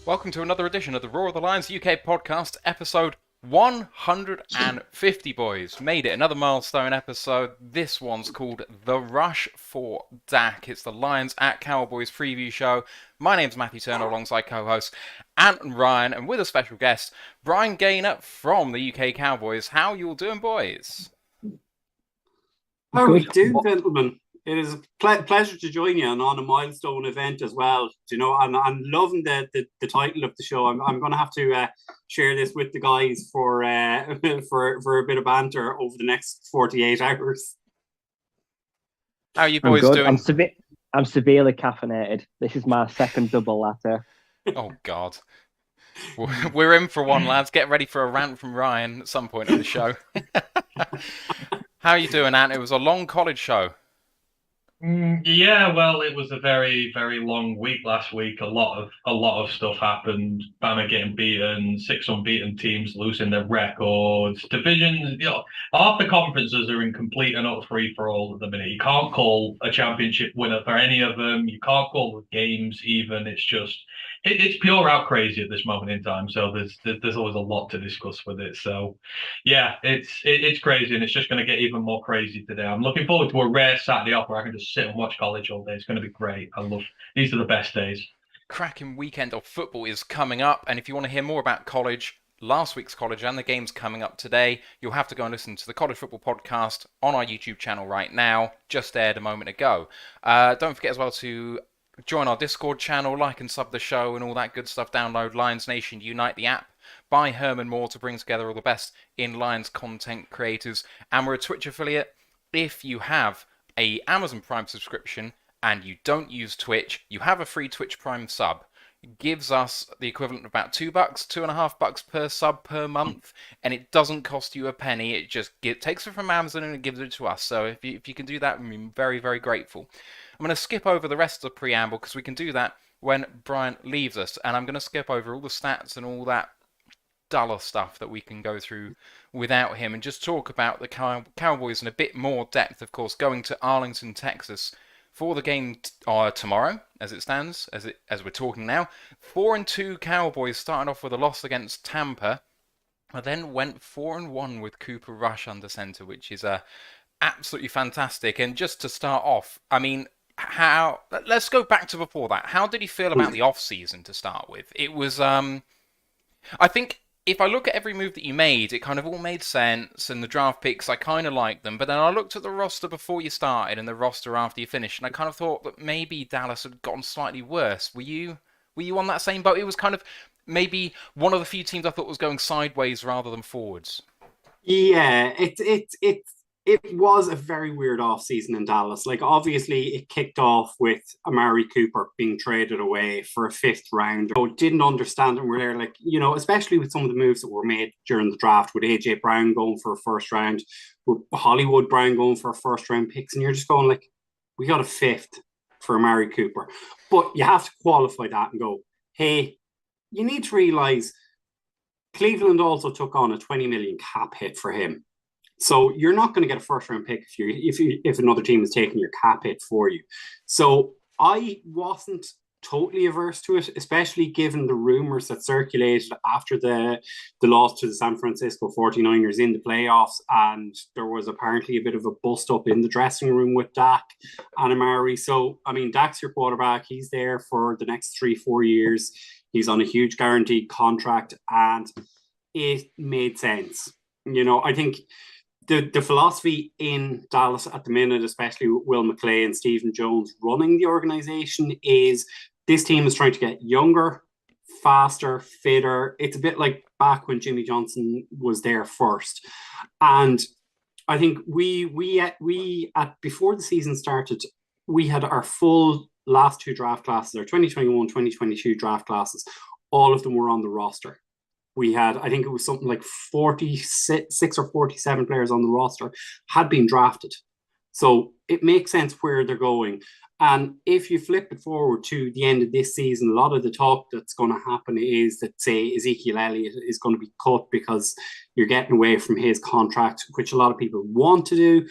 Welcome to another edition of the Roar of the Lions UK podcast, episode 150, boys. Made it, another milestone episode. This one's called The Rush for Dak. It's the Lions at Cowboys preview show. My name's Matthew Turner, alongside co-hosts Ant and Ryan, and with a special guest, Brian Gaynor from the UK Cowboys. How you all doing, boys? How are we doing, gentlemen? It is a pleasure to join you and on a milestone event as well. You know, I'm loving the title of the show. I'm going to have to share this with the guys for for a bit of banter over the next 48 hours. How are you boys doing? I'm severely caffeinated. This is my second double latte. Oh God, we're in for one, lads. Get ready for a rant from Ryan at some point in the show. How are you doing, Ant? It was a long college show. Yeah, well, it was a very, very long week last week. A lot of stuff happened. Bama getting beaten, 6 unbeaten teams losing their records. Divisions, half the conferences are in complete and utter free for all at the minute. You can't call a championship winner for any of them. You can't call the games even. It's just it's pure out crazy at this moment in time. So there's always a lot to discuss with it. So yeah, it's crazy, and it's just going to get even more crazy today. I'm looking forward to a rare Saturday off where I can just sit and watch college all day. It's going to be great. These are the best days. Cracking weekend of football is coming up, and if you want to hear more about college, last week's college and the games coming up today, you'll have to go and listen to the College Football Podcast on our YouTube channel right now. Just aired a moment ago. Don't forget as well to join our Discord channel, like and sub the show and all that good stuff. Download Lions Nation Unite, the app by Herman Moore, to bring together all the best in Lions content creators. And we're a Twitch affiliate. If you have a Amazon Prime subscription and you don't use Twitch, you have a free Twitch Prime sub. It gives us the equivalent of about $2, $2.50 per sub per month, and it doesn't cost you a penny. It just takes it from Amazon and it gives it to us. So if you can do that, I'm very, very grateful. I'm going to skip over the rest of the preamble because we can do that when Brian leaves us, and I'm going to skip over all the stats and all that duller stuff that we can go through without him and just talk about the Cowboys in a bit more depth. Of course, going to Arlington, Texas for the game tomorrow, as it stands, as we're talking now. 4-2 Cowboys starting off with a loss against Tampa, and then went 4-1 with Cooper Rush under center, which is absolutely fantastic. And just to start off, I mean, let's go back to before that. How did you feel about the off season to start with? It was, I think, if I look at every move that you made, it kind of all made sense, and the draft picks, I kind of liked them. But then I looked at the roster before you started and the roster after you finished, and I kind of thought that maybe Dallas had gotten slightly worse. Were you on that same boat? It was kind of maybe one of the few teams I thought was going sideways rather than forwards. Yeah, it was a very weird offseason in Dallas. Like, obviously, it kicked off with Amari Cooper being traded away for a 5th round. So didn't understand it. We're there, like, you know, especially with some of the moves that were made during the draft, with AJ Brown going for a 1st round, with Hollywood Brown going for a 1st round picks, and you're just going like, we got a 5th for Amari Cooper. But you have to qualify that and go, hey, you need to realize Cleveland also took on a $20 million cap hit for him. So you're not going to get a 1st round pick if another team is taking your cap hit for you. So I wasn't totally averse to it, especially given the rumors that circulated after the loss to the San Francisco 49ers in the playoffs, and there was apparently a bit of a bust up in the dressing room with Dak and Amari. So I mean, Dak's your quarterback. He's there for the next 3-4 years. He's on a huge guaranteed contract, and it made sense. You know, I think the philosophy in Dallas at the minute, especially with Will McClay and Stephen Jones running the organization, is this team is trying to get younger, faster, fitter. It's a bit like back when Jimmy Johnson was there first. And I think we at before the season started, we had our full last 2 draft classes, our 2021, 2022 draft classes. All of them were on the roster. We had, I think it was something like 46 or 47 players on the roster had been drafted. So it makes sense where they're going. And if you flip it forward to the end of this season, a lot of the talk that's going to happen is that, say, Ezekiel Elliott is going to be cut because you're getting away from his contract, which a lot of people want to do.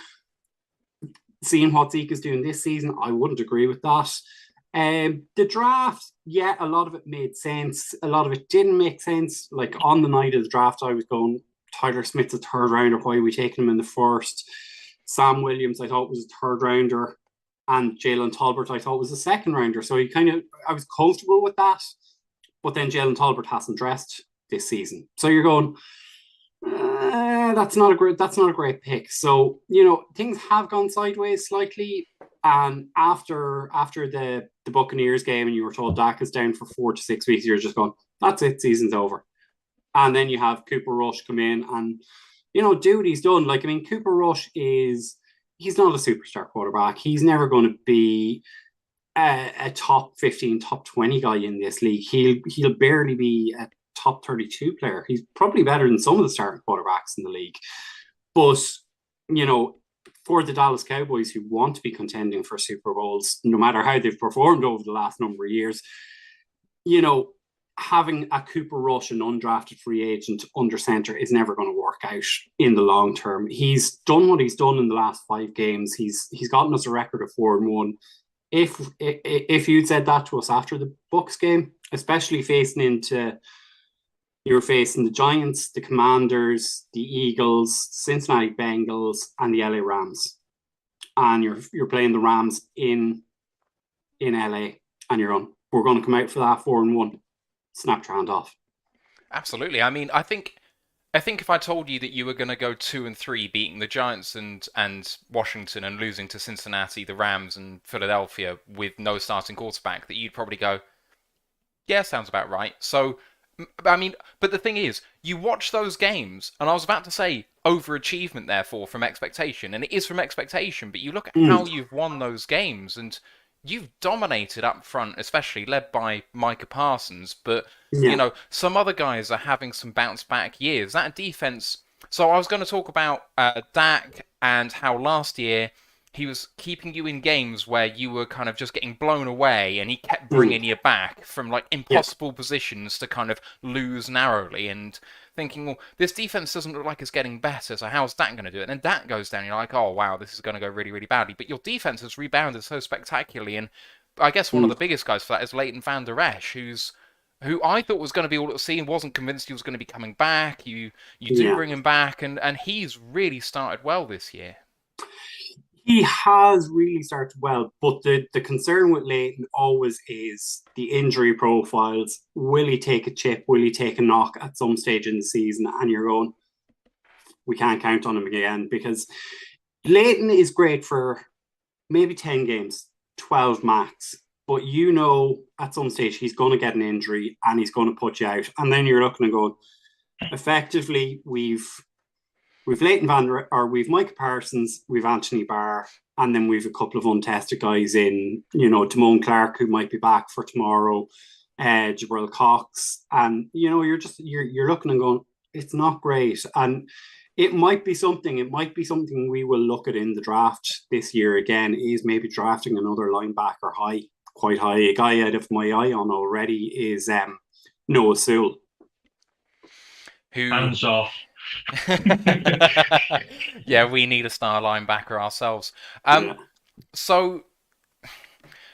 Seeing what Zeke is doing this season, I wouldn't agree with that. The draft, yeah, a lot of it made sense. A lot of it didn't make sense. Like on the night of the draft, I was going, Tyler Smith's a third rounder. Why are we taking him in the first? Sam Williams, I thought was a third rounder. And Jalen Tolbert, I thought was a second rounder. So I was comfortable with that. But then Jalen Tolbert hasn't dressed this season. So you're going, that's not a great pick. So, things have gone sideways slightly. And after the Buccaneers game and you were told Dak is down for 4 to 6 weeks, you're just going, that's it, season's over. And then you have Cooper Rush come in and, do what he's done. Like, I mean, Cooper Rush he's not a superstar quarterback. He's never going to be a top 15, top 20 guy in this league. He'll barely be a top 32 player. He's probably better than some of the starting quarterbacks in the league. But, for the Dallas Cowboys who want to be contending for Super Bowls, no matter how they've performed over the last number of years, having a Cooper Rush, an undrafted free agent under center, is never going to work out in the long term. He's done what he's done in the last 5 games. He's gotten us a record of 4-1. If you'd said that to us after the Bucs game, especially you're facing the Giants, the Commanders, the Eagles, Cincinnati Bengals, and the LA Rams, and you're playing the Rams in LA, and we're going to come out for that 4-1. Snap your hand off. Absolutely. I mean, I think if I told you that you were going to go 2-3, beating the Giants and Washington and losing to Cincinnati, the Rams, and Philadelphia with no starting quarterback, that you'd probably go, yeah, sounds about right. So, I mean, but the thing is, you watch those games, and I was about to say overachievement, therefore, from expectation, and it is from expectation, but you look at how you've won those games, and you've dominated up front, especially led by Micah Parsons, but, some other guys are having some bounce-back years. That defense... So I was going to talk about Dak and how last year he was keeping you in games where you were kind of just getting blown away, and he kept bringing you back from like impossible positions to kind of lose narrowly, and thinking, well, this defense doesn't look like it's getting better, so how's Dak going to do it? And then Dak goes down, and you're like, oh wow, this is going to go really, really badly. But your defense has rebounded so spectacularly, and I guess one of the biggest guys for that is Leighton Van Der Esch, who I thought was going to be all at sea and wasn't convinced he was going to be coming back. You do bring him back, and he's really started well this year. He has really started well, but the concern with Leighton always is the injury profiles. Will he take a chip? Will he take a knock at some stage in the season? And you're going, we can't count on him again, because Leighton is great for maybe 10 games, 12 max. But at some stage he's going to get an injury and he's going to put you out. And then you're looking and going, effectively, we've we've Micah Parsons, we've Anthony Barr, and then we've a couple of untested guys in, Damone Clark, who might be back for tomorrow, Jabril Cox, and you're looking and going, it's not great, and it might be something we will look at in the draft this year again, is maybe drafting another linebacker quite high. A guy out of my eye on already is Noah Sewell. Hands off. Yeah, we need a star linebacker ourselves. So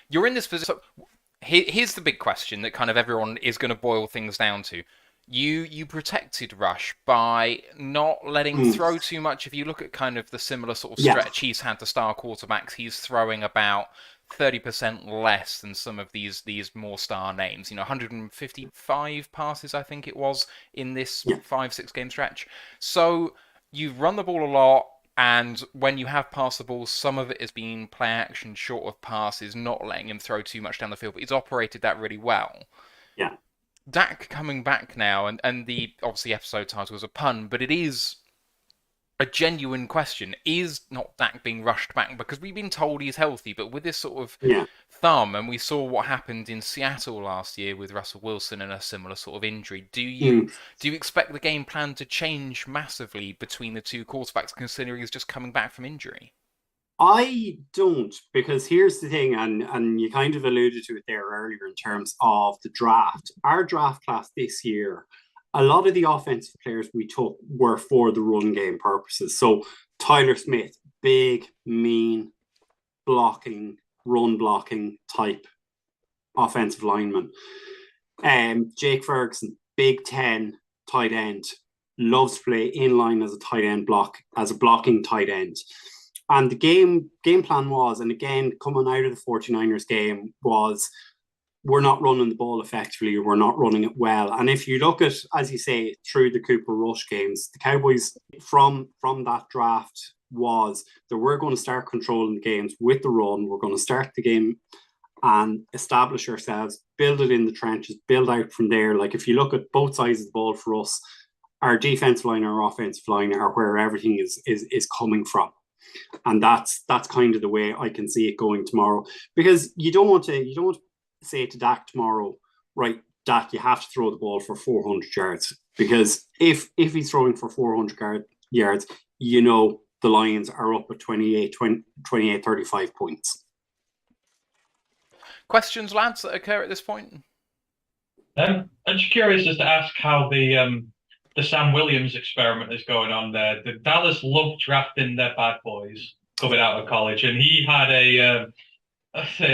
you're in this position. So here's the big question that kind of everyone is going to boil things down to. You protected Rush by not letting him throw too much. If you look at kind of the similar sort of stretch he's had to star quarterbacks, he's throwing about 30% less than some of these more star names. 155 passes, I think it was, in this 5-6 game stretch. So you've run the ball a lot, and when you have passed the ball, some of it has been play action, short of passes, not letting him throw too much down the field. But he's operated that really well. Yeah. Dak coming back now, and the obviously episode title was a pun, but it is a genuine question. Is not Dak being rushed back? Because we've been told he's healthy, but with this sort of thumb, and we saw what happened in Seattle last year with Russell Wilson and a similar sort of injury, do you expect the game plan to change massively between the two quarterbacks, considering he's just coming back from injury? I don't, because here's the thing, and you kind of alluded to it there earlier in terms of the draft. Our draft class this year, a lot of the offensive players we took were for the run game purposes. So Tyler Smith, big, mean, run blocking type offensive lineman. Jake Ferguson, Big Ten tight end, loves to play in line as a tight end as a blocking tight end. And the game plan was, and again, coming out of the 49ers game, was we're not running the ball effectively, we're not running it well. And if you look at, as you say, through the Cooper Rush games, the Cowboys from that draft was that we're going to start controlling the games with the run. We're going to start the game and establish ourselves, build it in the trenches, build out from there. Like if you look at both sides of the ball for us, our defensive line, our offensive line are where everything is coming from. And that's kind of the way I can see it going tomorrow. Because you don't want to say to Dak tomorrow, right, Dak, you have to throw the ball for 400 yards. Because if he's throwing for 400 yards, you know the Lions are up at 28, 35 points. Questions, lads, that occur at this point? I'm just curious as to ask how the Sam Williams experiment is going on there. The Dallas love drafting their bad boys coming out of college, and he had a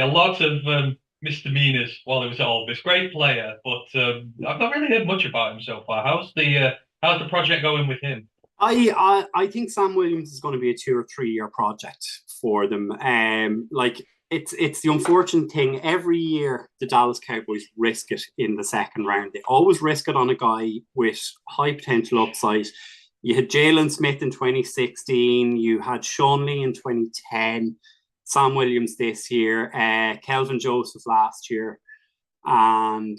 lot of misdemeanors while he was at Ole Miss. Great player, but I've not really heard much about him so far. How's the project going with him? I think Sam Williams is going to be a 2 or 3 year project for them. It's the unfortunate thing. Every year, the Dallas Cowboys risk it in the second round. They always risk it on a guy with high potential upside. You had Jalen Smith in 2016. You had Sean Lee in 2010. Sam Williams this year. Kelvin Joseph last year. And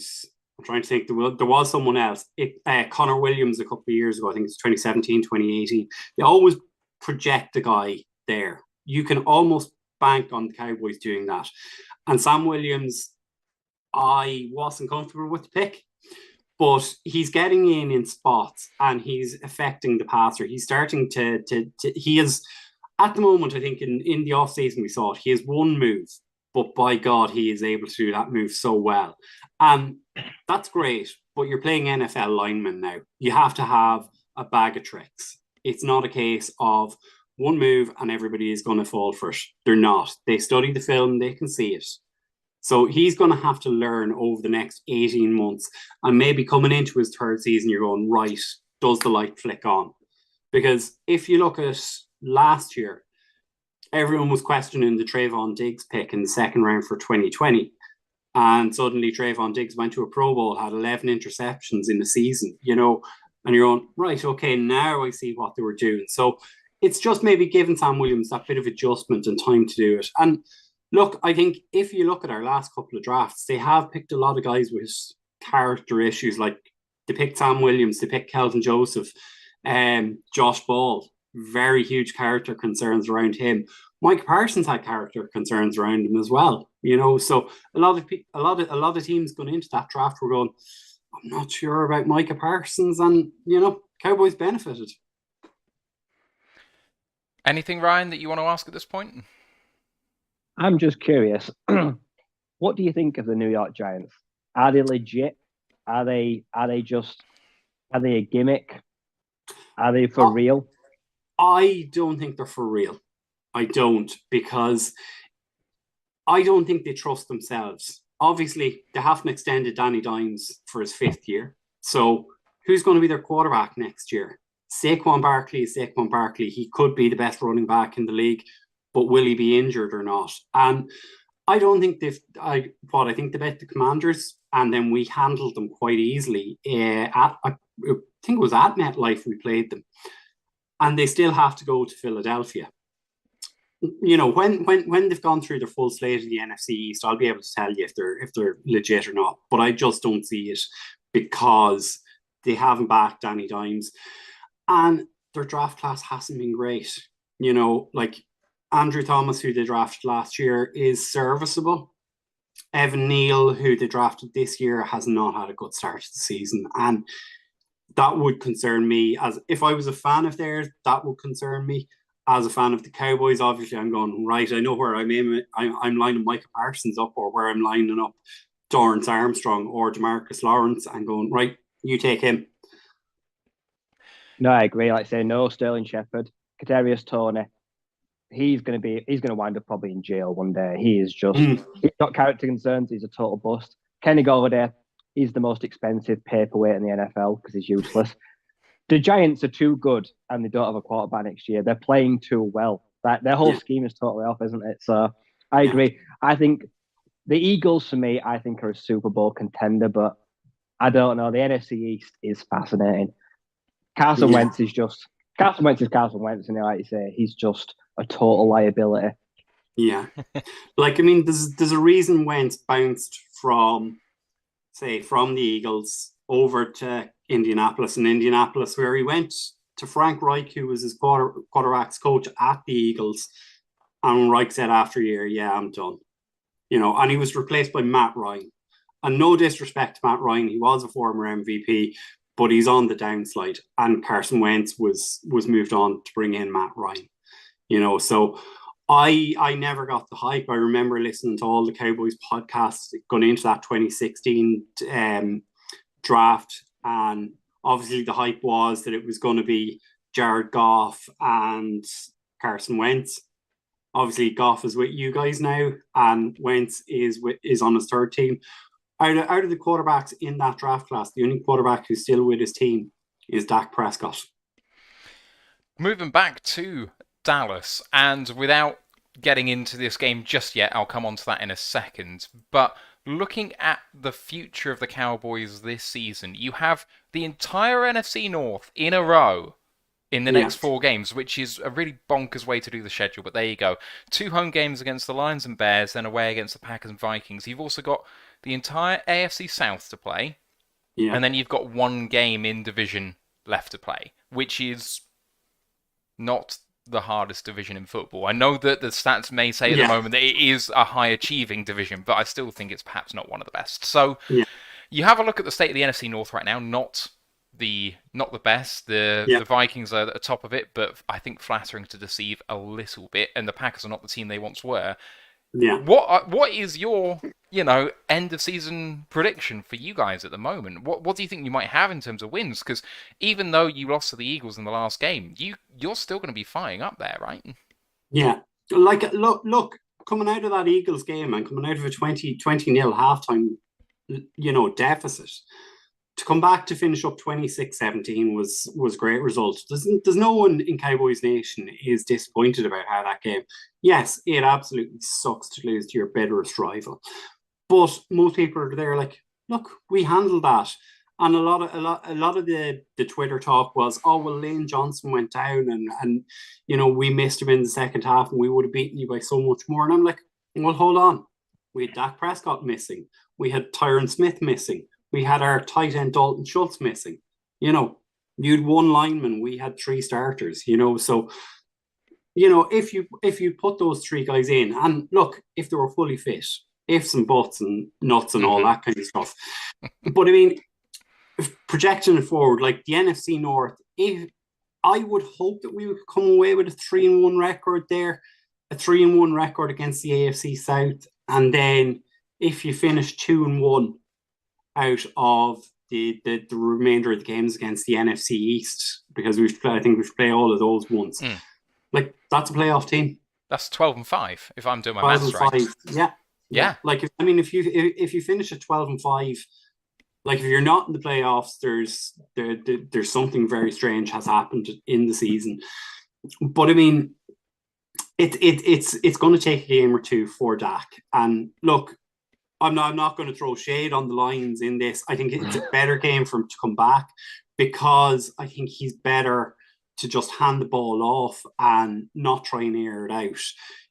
I'm trying to think. There was someone else. Connor Williams a couple of years ago. I think it's 2017, 2018. They always project a guy there. You can almost bank on the Cowboys doing that. And Sam Williams, I wasn't comfortable with the pick, but he's getting in spots and he's affecting the passer. He's starting to he is, at the moment, I think in the offseason we saw it, he has one move, but by God, he is able to do that move so well. And that's great, but you're playing NFL linemen now. You have to have a bag of tricks. It's not a case of one move and everybody is going to fall for it. They're not. They study the film, they can see it. So he's going to have to learn over the next 18 months. And maybe coming into his third season, you're going, right, does the light flick on? Because if you look at last year, everyone was questioning the Trayvon Diggs pick in the second round for 2020. And suddenly Trayvon Diggs went to a Pro Bowl, had 11 interceptions in the season, and you're going, right, okay, now I see what they were doing. So it's just maybe giving Sam Williams that bit of adjustment and time to do it. And look, I think if you look at our last couple of drafts, they have picked a lot of guys with character issues. Like they picked Sam Williams, they picked Kelvin Joseph, Josh Ball, very huge character concerns around him. Micah Parsons had character concerns around him as well. So a lot of teams going into that draft were going, I'm not sure about Micah Parsons, and Cowboys benefited. Anything, Ryan, that you want to ask at this point? I'm just curious. What do you think of the New York Giants? Are they legit? Are they a gimmick? Are they for real? I don't think they're for real. I don't, because I don't think they trust themselves. Obviously, they haven't extended Danny Dimes for his 5th year. So who's going to be their quarterback next year? Saquon Barkley is Saquon Barkley. He could be the best running back in the league, but will he be injured or not? And I don't think I think they bet the Commanders, and then we handled them quite easily. I think it was at MetLife we played them, and they still have to go to Philadelphia. When they've gone through their full slate of the NFC East, I'll be able to tell you if they're legit or not. But I just don't see it because they haven't backed Danny Dimes. And their draft class hasn't been great. Like Andrew Thomas, who they drafted last year, is serviceable. Evan Neal, who they drafted this year, has not had a good start to the season. And that would concern me. As if I was a fan of theirs, that would concern me. As a fan of the Cowboys, obviously, I'm going, right, I know where I'm lining Micah Parsons up, or where I'm lining up Dorrance Armstrong or DeMarcus Lawrence, and going, right, you take him. No, I agree. Like I say, no Sterling Shepard, Kadarius Toney. he's going to wind up probably in jail one day. He is just he's got character concerns. He's a total bust. Kenny Golladay, he's the most expensive paperweight in the NFL because he's useless. The Giants are too good and they don't have a quarterback next year. They're playing too well. Their whole scheme is totally off, isn't it? So I agree. I think the Eagles, for me, I think are a Super Bowl contender, but I don't know. The NFC East is fascinating. Carson Wentz is Carson Wentz, and like you say, he's just a total liability. Yeah. Like, I mean, there's a reason Wentz bounced from the Eagles over to Indianapolis, where he went to Frank Reich, who was his quarterback's coach at the Eagles. And Reich said after a year, yeah, I'm done. And he was replaced by Matt Ryan. And no disrespect to Matt Ryan, he was a former MVP, but he's on the downslide. And Carson Wentz was moved on to bring in Matt Ryan. So I never got the hype. I remember listening to all the Cowboys podcasts going into that 2016 draft. And obviously the hype was that it was going to be Jared Goff and Carson Wentz. Obviously, Goff is with you guys now, and Wentz is on his third team. Out of the quarterbacks in that draft class, the only quarterback who's still with his team is Dak Prescott. Moving back to Dallas, and without getting into this game just yet, I'll come on to that in a second, but looking at the future of the Cowboys this season, you have the entire NFC North in a row in the next 4 games, which is a really bonkers way to do the schedule, but there you go. 2 home games against the Lions and Bears, then away against the Packers and Vikings. You've also got the entire AFC South to play, and then you've got 1 game in division left to play, which is not the hardest division in football. I know that the stats may say at the moment that it is a high-achieving division, but I still think it's perhaps not one of the best. So you have a look at the state of the NFC North right now, not the best. The Vikings are at the top of it, but I think flattering to deceive a little bit, and the Packers are not the team they once were. Yeah. What is your end of season prediction for you guys at the moment? What do you think you might have in terms of wins? Because even though you lost to the Eagles in the last game, you're still going to be fighting up there, right? Yeah. Like look, coming out of that Eagles game and coming out of a 20-0 halftime, deficit, to come back to finish up 26-17 was a great result. There's no one in Cowboys Nation is disappointed about how that game. Yes, it absolutely sucks to lose to your bitterest rival, but most people are there like, look, we handled that. And a lot of the Twitter talk was, oh well, Lane Johnson went down and we missed him in the second half and we would have beaten you by so much more. And I'm like, well, hold on, we had Dak Prescott missing, we had Tyron Smith missing. We had our tight end Dalton Schultz missing. You had 1 lineman. We had 3 starters. So if you put those 3 guys in, and look, if they were fully fit, ifs and buts and nuts and all that kind of stuff. But I mean, projecting it forward, like the NFC North, I would hope that we would come away with a 3-1 record there, a 3-1 record against the AFC South, and then if you finish 2-1. Out of the remainder of the games against the NFC East, because I think we've played all of those once. Like, that's a playoff team. That's 12-5 if I'm doing my maths right. Yeah. Like, if you finish at 12-5, like if you're not in the playoffs, there's something very strange has happened in the season. But I mean, it's going to take a game or 2 for Dak. And look, I'm not going to throw shade on the Lions in this. I think it's a better game for him to come back because I think he's better to just hand the ball off and not try and air it out.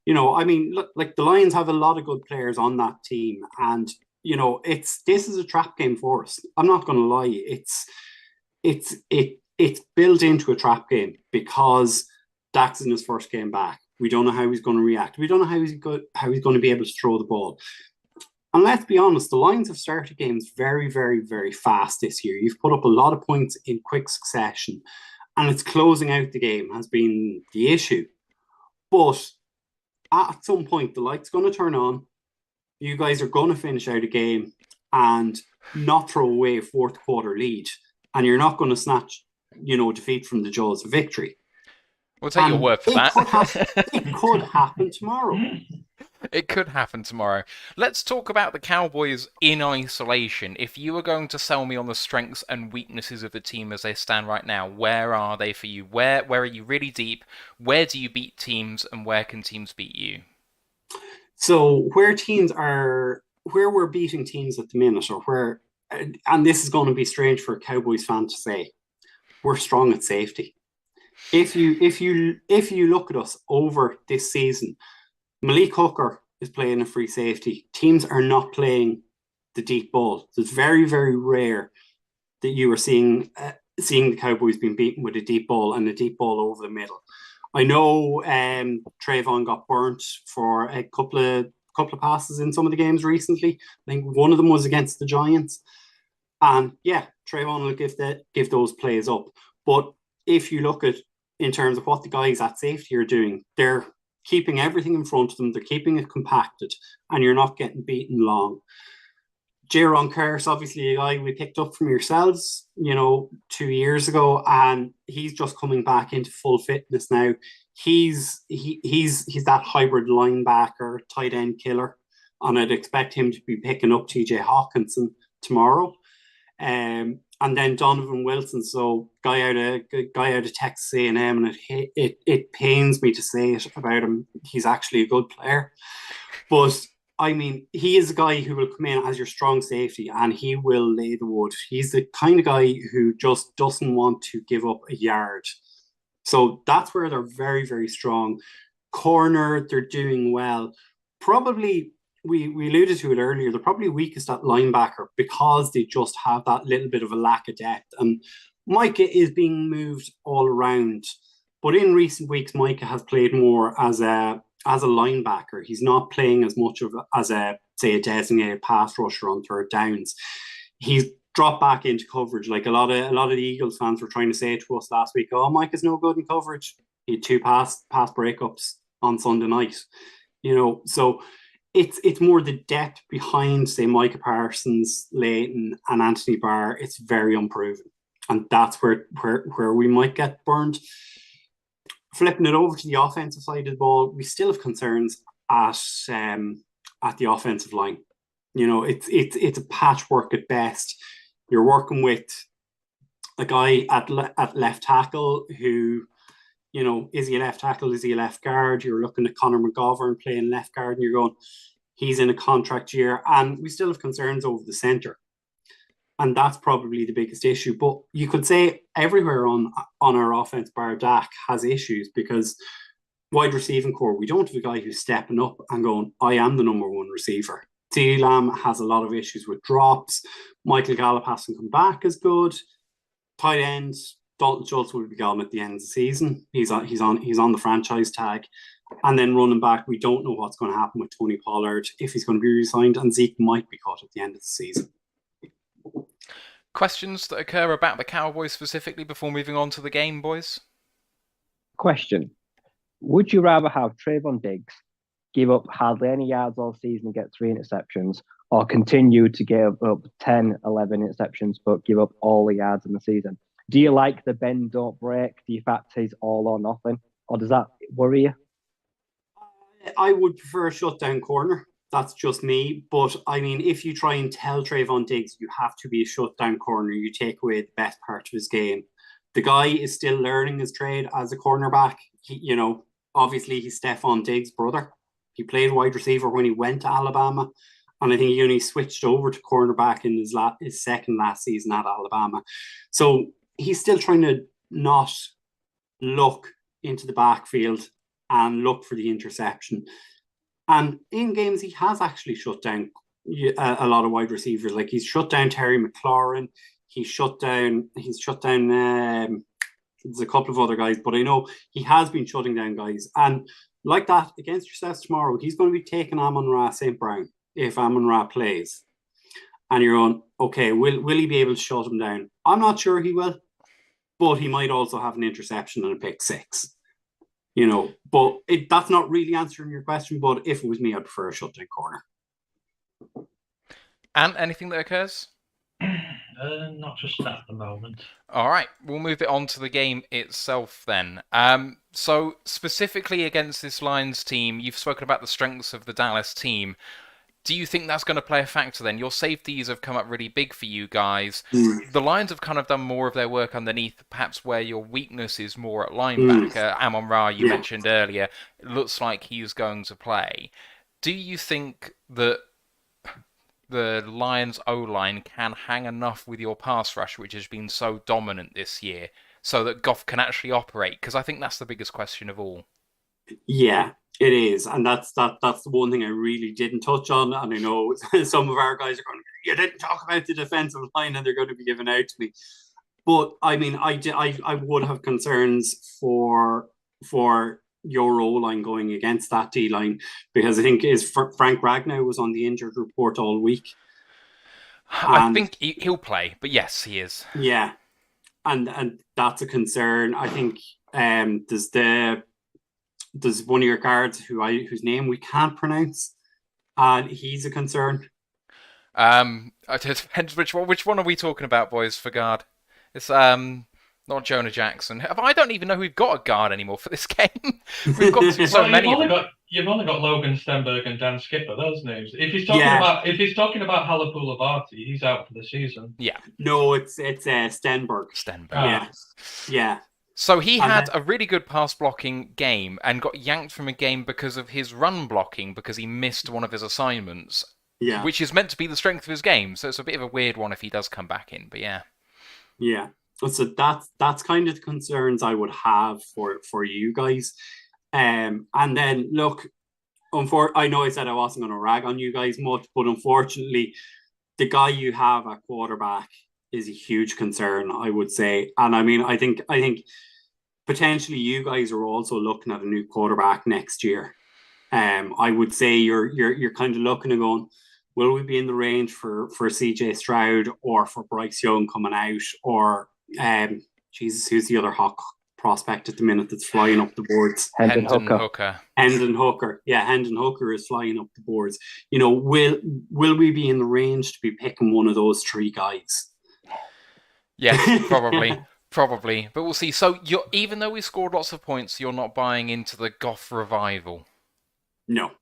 Look, like the Lions have a lot of good players on that team, and this is a trap game for us. I'm not going to lie. It's built into a trap game because Dak's in his first game back. We don't know how he's going to react. We don't know how he's going to be able to throw the ball. And let's be honest, the Lions have started games very, very, very fast this year. You've put up a lot of points in quick succession, and it's closing out the game has been the issue. But at some point, the light's going to turn on. You guys are going to finish out a game and not throw away a 4th quarter lead, and you're not going to snatch, defeat from the jaws of victory. We'll take your word for that. It could happen tomorrow. It could happen tomorrow. Let's talk about the Cowboys in isolation. If you were going to sell me on the strengths and weaknesses of the team as they stand right now, where are they for you? Where are you really deep? Where do you beat teams, and where can teams beat you? So where we're beating teams at the minute, and this is going to be strange for a Cowboys fan to say, we're strong at safety. If you look at us over this season, Malik Hooker is playing a free safety. Teams are not playing the deep ball. So it's very, very rare that you are seeing the Cowboys being beaten with a deep ball and a deep ball over the middle. I know Trayvon got burnt for a couple of passes in some of the games recently. I think one of them was against the Giants. And yeah, Trayvon will give those plays up. But if you look at in terms of what the guys at safety are doing, they're keeping everything in front of them. They're keeping it compacted, and you're not getting beaten long. Jaron Curse, obviously a guy we picked up from yourselves, 2 years ago, and he's just coming back into full fitness now. He's that hybrid linebacker, tight end killer, and I'd expect him to be picking up TJ Hawkinson tomorrow. And then Donovan Wilson, so guy out of Texas A&M, and it pains me to say it about him. He's actually a good player, but I mean, he is a guy who will come in as your strong safety, and he will lay the wood. He's the kind of guy who just doesn't want to give up a yard. So that's where they're very, very strong. Corner, they're doing well. Probably. We alluded to it earlier, they're probably weakest at linebacker because they just have that little bit of a lack of depth. And Micah is being moved all around. But in recent weeks, Micah has played more as a linebacker. He's not playing as much as a designated pass rusher on third downs. He's dropped back into coverage. Like a lot of the Eagles fans were trying to say to us last week, oh, Micah's no good in coverage. He had 2 pass breakups on Sunday night. So it's more the depth behind, say, Micah Parsons, Leighton, and Anthony Barr. It's very unproven, and that's where we might get burned. Flipping it over to the offensive side of the ball, we still have concerns at the offensive line. It's a patchwork at best. You're working with a guy at left tackle who, is he a left tackle? Is he a left guard? You're looking at Connor McGovern playing left guard, and you're going, he's in a contract year, and we still have concerns over the centre. And that's probably the biggest issue. But you could say everywhere on our offense, bar Dak, has issues, because wide receiving core, we don't have a guy who's stepping up and going, I am the number one receiver. CeeDee Lamb has a lot of issues with drops. Michael Gallup hasn't come back as good. Tight ends, Dalton Schultz will be gone at the end of the season. He's on the franchise tag. And then running back, we don't know what's going to happen with Tony Pollard, if he's going to be re-signed, and Zeke might be cut at the end of the season. Questions that occur about the Cowboys specifically before moving on to the game, boys? Question. Would you rather have Trayvon Diggs give up hardly any yards all season and get 3 interceptions, or continue to give up 10, 11 interceptions but give up all the yards in the season? Do you like the bend, don't break? Do you fact he's all or nothing? Or does that worry you? I would prefer a shutdown corner. That's just me. But I mean, if you try and tell Trayvon Diggs you have to be a shutdown corner, you take away the best part of his game. The guy is still learning his trade as a cornerback. Obviously he's Stephon Diggs' brother. He played wide receiver when he went to Alabama, and I think he only switched over to cornerback in his second last season at Alabama. So he's still trying to not look into the backfield and look for the interception. And in games, he has actually shut down a lot of wide receivers. Like, he's shut down Terry McLaurin. He's shut down there's a couple of other guys, but I know he has been shutting down guys. And like that, against yourselves tomorrow, he's going to be taking Amon-Ra St. Brown if Amon-Ra plays. And you're on, okay, will he be able to shut him down? I'm not sure he will, but he might also have an interception and a pick 6. But that's not really answering your question. But if it was me, I'd prefer a shutdown corner. And anything that occurs? Not just at the moment. All right, we'll move it on to the game itself then. So specifically against this Lions team, you've spoken about the strengths of the Dallas team. Do you think that's going to play a factor then? Your safeties have come up really big for you guys. The Lions have kind of done more of their work underneath, perhaps where your weakness is more at linebacker. Amon-Ra, you mentioned earlier, it looks like he's going to play. Do you think that the Lions O-line can hang enough with your pass rush, which has been so dominant this year, so that Goff can actually operate? Because I think that's the biggest question of all. Yeah, it is, and that's the one thing I really didn't touch on. And I know some of our guys are going, "You didn't talk about the defensive line," and they're going to be given out to me. But I mean, I would have concerns for your O line going against that D line, because I think Frank Ragnow was on the injured report all week. I think he'll play, but yes, he is. Yeah, and that's a concern. I think there's one of your guards whose name we can't pronounce, and he's a concern. It depends which one are we talking about, boys, for guard? It's not Jonah Jackson. I don't even know who we've got a guard anymore for this game. We've got so many. You've only got Logan Stenberg and Dan Skipper. Those names. If he's talking about Halapulavati, he's out for the season. Yeah. No, it's Stenberg. Yeah. So he had a really good pass blocking game and got yanked from a game because of his run blocking, because he missed one of his assignments. Yeah. Which is meant to be the strength of his game. So it's a bit of a weird one if he does come back in. But yeah. Yeah. So that's kind of the concerns I would have for you guys. And then look, I know I said I wasn't going to rag on you guys much, but unfortunately, the guy you have at quarterback is a huge concern, I would say. And I mean, I think potentially you guys are also looking at a new quarterback next year. I would say you're kind of looking and going, will we be in the range for CJ Stroud or for Bryce Young coming out, or Jesus, who's the other hawk prospect at the minute that's flying up the boards? Hendon Hooker. Hendon Hooker. Yeah, Hendon Hooker is flying up the boards. You know, will we be in the range to be picking one of those three guys? Yes, probably. Probably. But we'll see. So even though we scored lots of points, you're not buying into the Goff revival? No.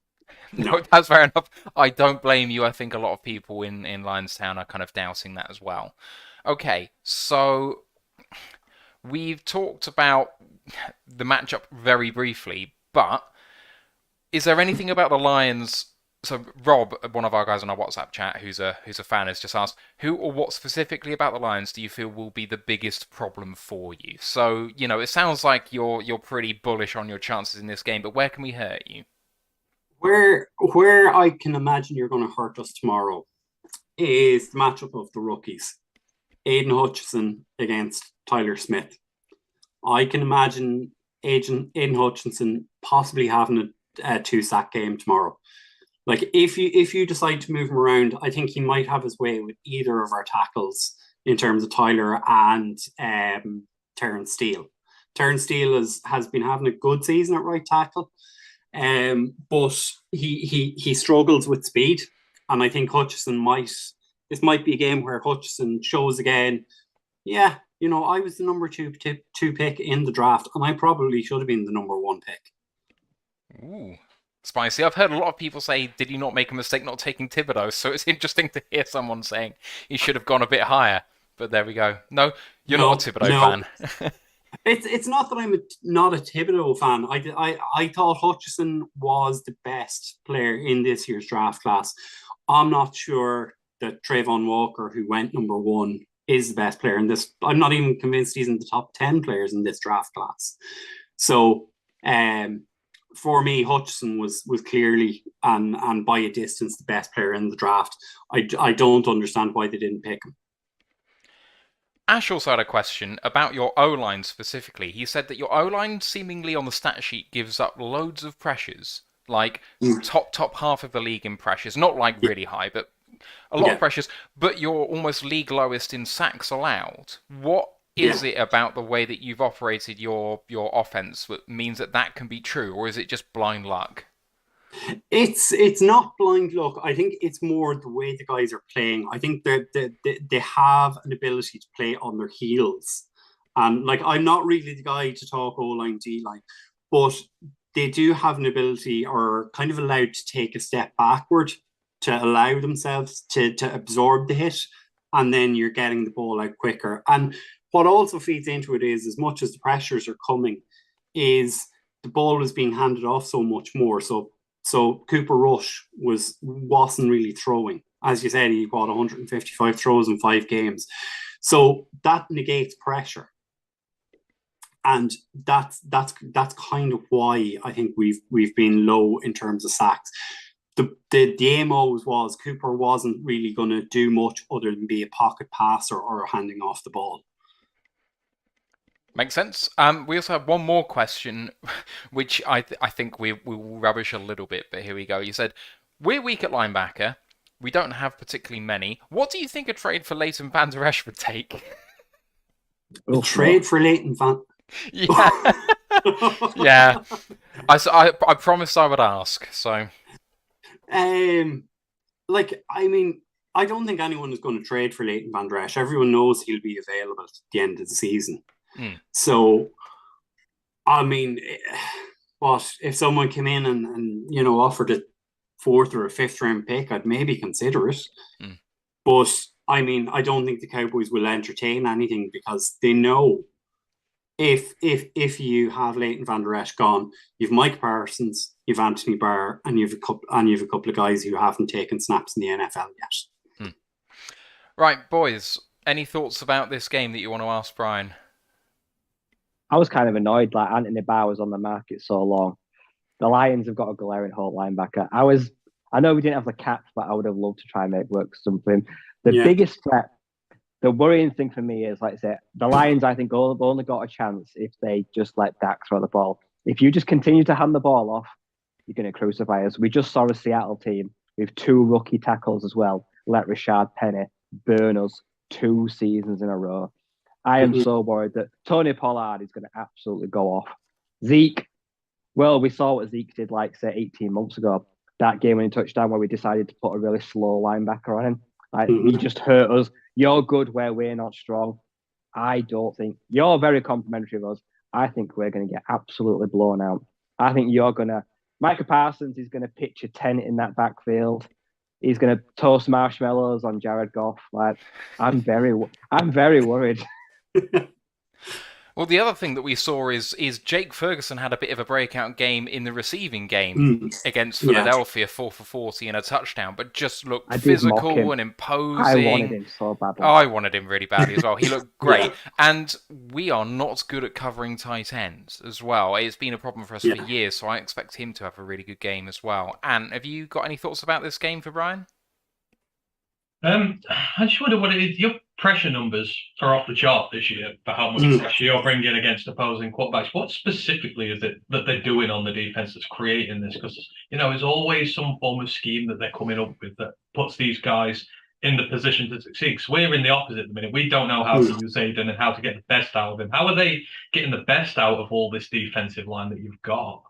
No, that's fair enough. I don't blame you. I think a lot of people in Lionstown are kind of doubting that as well. Okay, so we've talked about the matchup very briefly, but is there anything about the Lions? So Rob, one of our guys on our WhatsApp chat, who's a fan, has just asked, who or what specifically about the Lions do you feel will be the biggest problem for you? So, you know, it sounds like you're pretty bullish on your chances in this game, but where can we hurt you? Where I can imagine you're going to hurt us tomorrow is the matchup of the rookies. Aiden Hutchinson against Tyler Smith. I can imagine Aiden Hutchinson possibly having a 2-sack game tomorrow. Like, if you decide to move him around, I think he might have his way with either of our tackles in terms of Tyler and Terrence Steele. Terrence Steele has been having a good season at right tackle, but he struggles with speed, and I think this might be a game where Hutchinson shows again, yeah, you know, I was the number two pick in the draft, and I probably should have been the number 1 pick. Ooh, spicy. I've heard a lot of people say, did you not make a mistake not taking Thibodeau? So it's interesting to hear someone saying he should have gone a bit higher. But there we go. No, you're not a Thibodeau fan. It's not that I'm not a Thibodeau fan. I thought Hutchinson was the best player in this year's draft class. I'm not sure that Trayvon Walker, who went number 1, is the best player in this. I'm not even convinced he's in the top 10 players in this draft class. So for me, Hutchinson was clearly and by a distance the best player in the draft. I don't understand why they didn't pick him. Ash also had a question about your O-line specifically. He said that your O-line seemingly on the stat sheet gives up loads of pressures, like top half of the league in pressures. Not like really high, but a lot of pressures. But you're almost league lowest in sacks allowed. What is it about the way that you've operated your offense that means that can be true, or is it just blind luck? It's not blind luck. I think it's more the way the guys are playing. I think that they have an ability to play on their heels. And like I'm not really the guy to talk O-line, D-line, but they do have an ability or kind of allowed to take a step backward to allow themselves to absorb the hit, and then you're getting the ball out quicker. And what also feeds into it is as much as the pressures are coming, is the ball is being handed off so much more. So Cooper Rush wasn't really throwing. As you said, he got 155 throws in 5 games. So that negates pressure. And that's kind of why I think we've been low in terms of sacks. The aim always was Cooper wasn't really going to do much other than be a pocket passer or handing off the ball. Makes sense. We also have one more question, which I think we will rubbish a little bit, but here we go. You said, we're weak at linebacker. We don't have particularly many. What do you think a trade for Leighton Van Der Esch would take? A trade for Leighton Van... Yeah. Yeah. I promised I would ask, so... Like, I mean, I don't think anyone is going to trade for Leighton Van Der Esch. Everyone knows he'll be available at the end of the season. So, I mean, what if someone came in and you know offered a 4th or a 5th round pick? I'd maybe consider it. But I mean, I don't think the Cowboys will entertain anything because they know if you have Leighton Van Der Esch gone, you've Micah Parsons, you've Anthony Barr, and you've a couple of guys who haven't taken snaps in the NFL yet. Right, boys. Any thoughts about this game that you want to ask Brian? I was kind of annoyed, like Anthony Barr was on the market so long. The Lions have got a glaring hole linebacker. I know we didn't have the cap, but I would have loved to try and make work something. The biggest threat, the worrying thing for me is, like I said, the Lions, I think, only got a chance if they just let Dak throw the ball. If you just continue to hand the ball off, you're going to crucify us. We just saw a Seattle team with 2 rookie tackles as well, let Rashad Penny burn us 2 seasons in a row. I am so worried that Tony Pollard is going to absolutely go off. Zeke, well, we saw what Zeke did, like, say, 18 months ago. That game when he touchdown where we decided to put a really slow linebacker on him. Like, he just hurt us. You're good where we're not strong. I don't think... You're very complimentary of us. I think we're going to get absolutely blown out. I think you're going to... Micah Parsons is going to pitch a tent in that backfield. He's going to toast marshmallows on Jared Goff. Like, I'm very worried. Well, the other thing that we saw is Jake Ferguson had a bit of a breakout game in the receiving game against Philadelphia, 4 for 40 and a touchdown, but just looked physical and imposing. I wanted him so badly. Oh, I wanted him really badly as well. He looked great. And we are not good at covering tight ends as well. It's been a problem for us for years, so I expect him to have a really good game as well. Anne, have you got any thoughts about this game for Brian? I just wonder what it is. Your pressure numbers are off the chart this year for how much pressure you're bringing against opposing quarterbacks. What specifically is it that they're doing on the defense that's creating this? Because, you know, there's always some form of scheme that they're coming up with that puts these guys in the position to succeed. Because we're in the opposite at the minute. We don't know how to use Aiden and how to get the best out of him. How are they getting the best out of all this defensive line that you've got?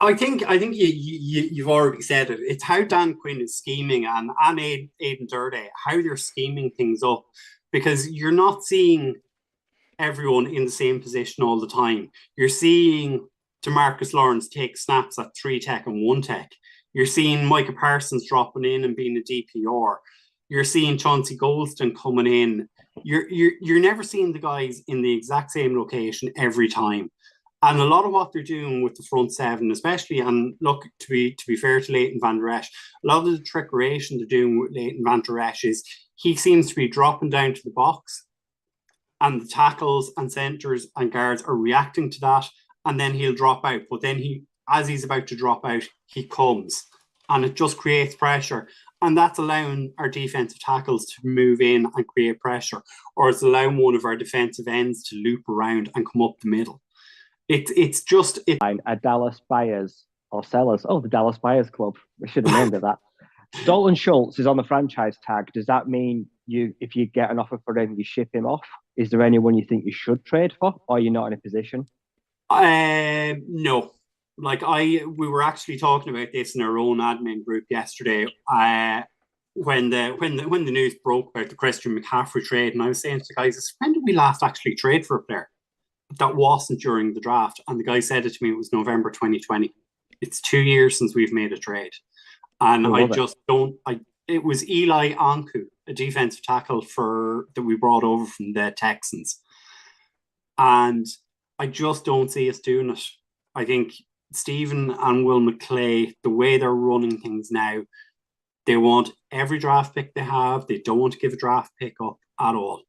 I think you've already said it. It's how Dan Quinn is scheming and Aidan Durde, how they're scheming things up, because you're not seeing everyone in the same position all the time. You're seeing DeMarcus Lawrence take snaps at 3 tech and 1 tech. You're seeing Micah Parsons dropping in and being a DPR. You're seeing Chauncey Goldston coming in. You're never seeing the guys in the exact same location every time. And a lot of what they're doing with the front 7, especially, and look, to be fair to Leighton Van Der Esch, a lot of the trickeration they're doing with Leighton Van Der Esch is he seems to be dropping down to the box, and the tackles and centers and guards are reacting to that, and then he'll drop out. But then as he's about to drop out, he comes, and it just creates pressure. And that's allowing our defensive tackles to move in and create pressure, or it's allowing one of our defensive ends to loop around and come up the middle. It's just a Dallas buyers or sellers. Oh, the Dallas Buyers Club. We should have named it that. Dalton Schultz is on the franchise tag. Does that mean if you get an offer for him, you ship him off? Is there anyone you think you should trade for, or you're not in a position? No. we were actually talking about this in our own admin group yesterday. When the news broke about the Christian McCaffrey trade, and I was saying to the guys, when did we last actually trade for a player? That wasn't during the draft. And the guy said it to me, it was November 2020. It's 2 years since we've made a trade. And it was Eli Anku, a defensive tackle that we brought over from the Texans. And I just don't see us doing it. I think Stephen and Will McClay, the way they're running things now, they want every draft pick they have. They don't want to give a draft pick up at all.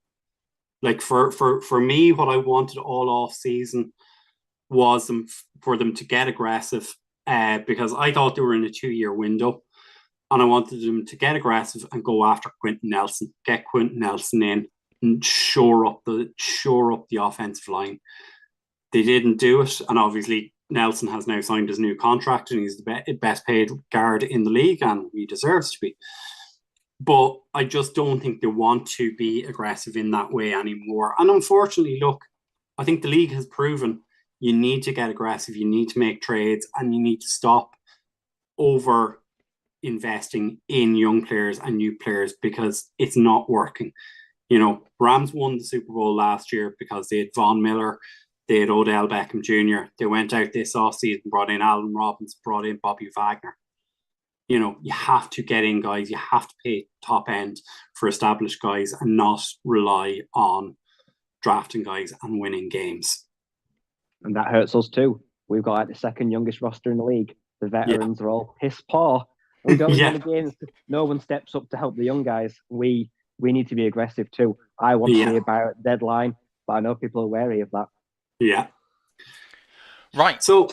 Like for me, what I wanted all off season was for them to get aggressive, because I thought they were in a 2-year window, and I wanted them to get aggressive and go after Quentin Nelson, get Quentin Nelson in, and shore up the offensive line. They didn't do it, and obviously Nelson has now signed his new contract, and he's the best paid guard in the league, and he deserves to be. But I just don't think they want to be aggressive in that way anymore. And unfortunately, look, I think the league has proven you need to get aggressive, you need to make trades, and you need to stop over investing in young players and new players, because it's not working. You know, Rams won the Super Bowl last year because they had Von Miller, they had Odell Beckham Jr. They went out this offseason, brought in Allen Robinson, brought in Bobby Wagner. You know, you have to get in guys, you have to pay top end for established guys and not rely on drafting guys and winning games. And that hurts us too. We've got like the second youngest roster in the league. The veterans are all piss poor. We don't win the games. No one steps up to help the young guys. We need to be aggressive too. I want to see a Barrett deadline, but I know people are wary of that. Yeah. Right. So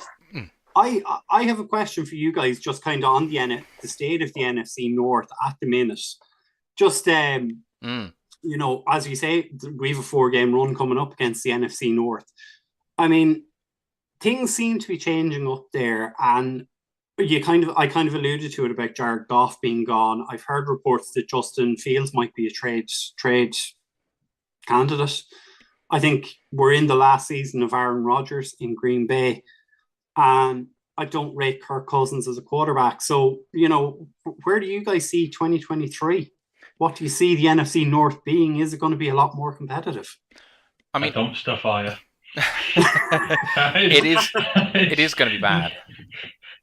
I have a question for you guys, just kind of on the state of the NFC North at the minute. Just you know, as you say, we have a 4-game run coming up against the NFC North. I mean, things seem to be changing up there, and I kind of alluded to it about Jared Goff being gone. I've heard reports that Justin Fields might be a trade candidate. I think we're in the last season of Aaron Rodgers in Green Bay, and I don't rate Kirk Cousins as a quarterback. So, you know, where do you guys see 2023? What do you see the NFC North being? Is it going to be a lot more competitive? I mean, dumpster fire. It is going to be bad.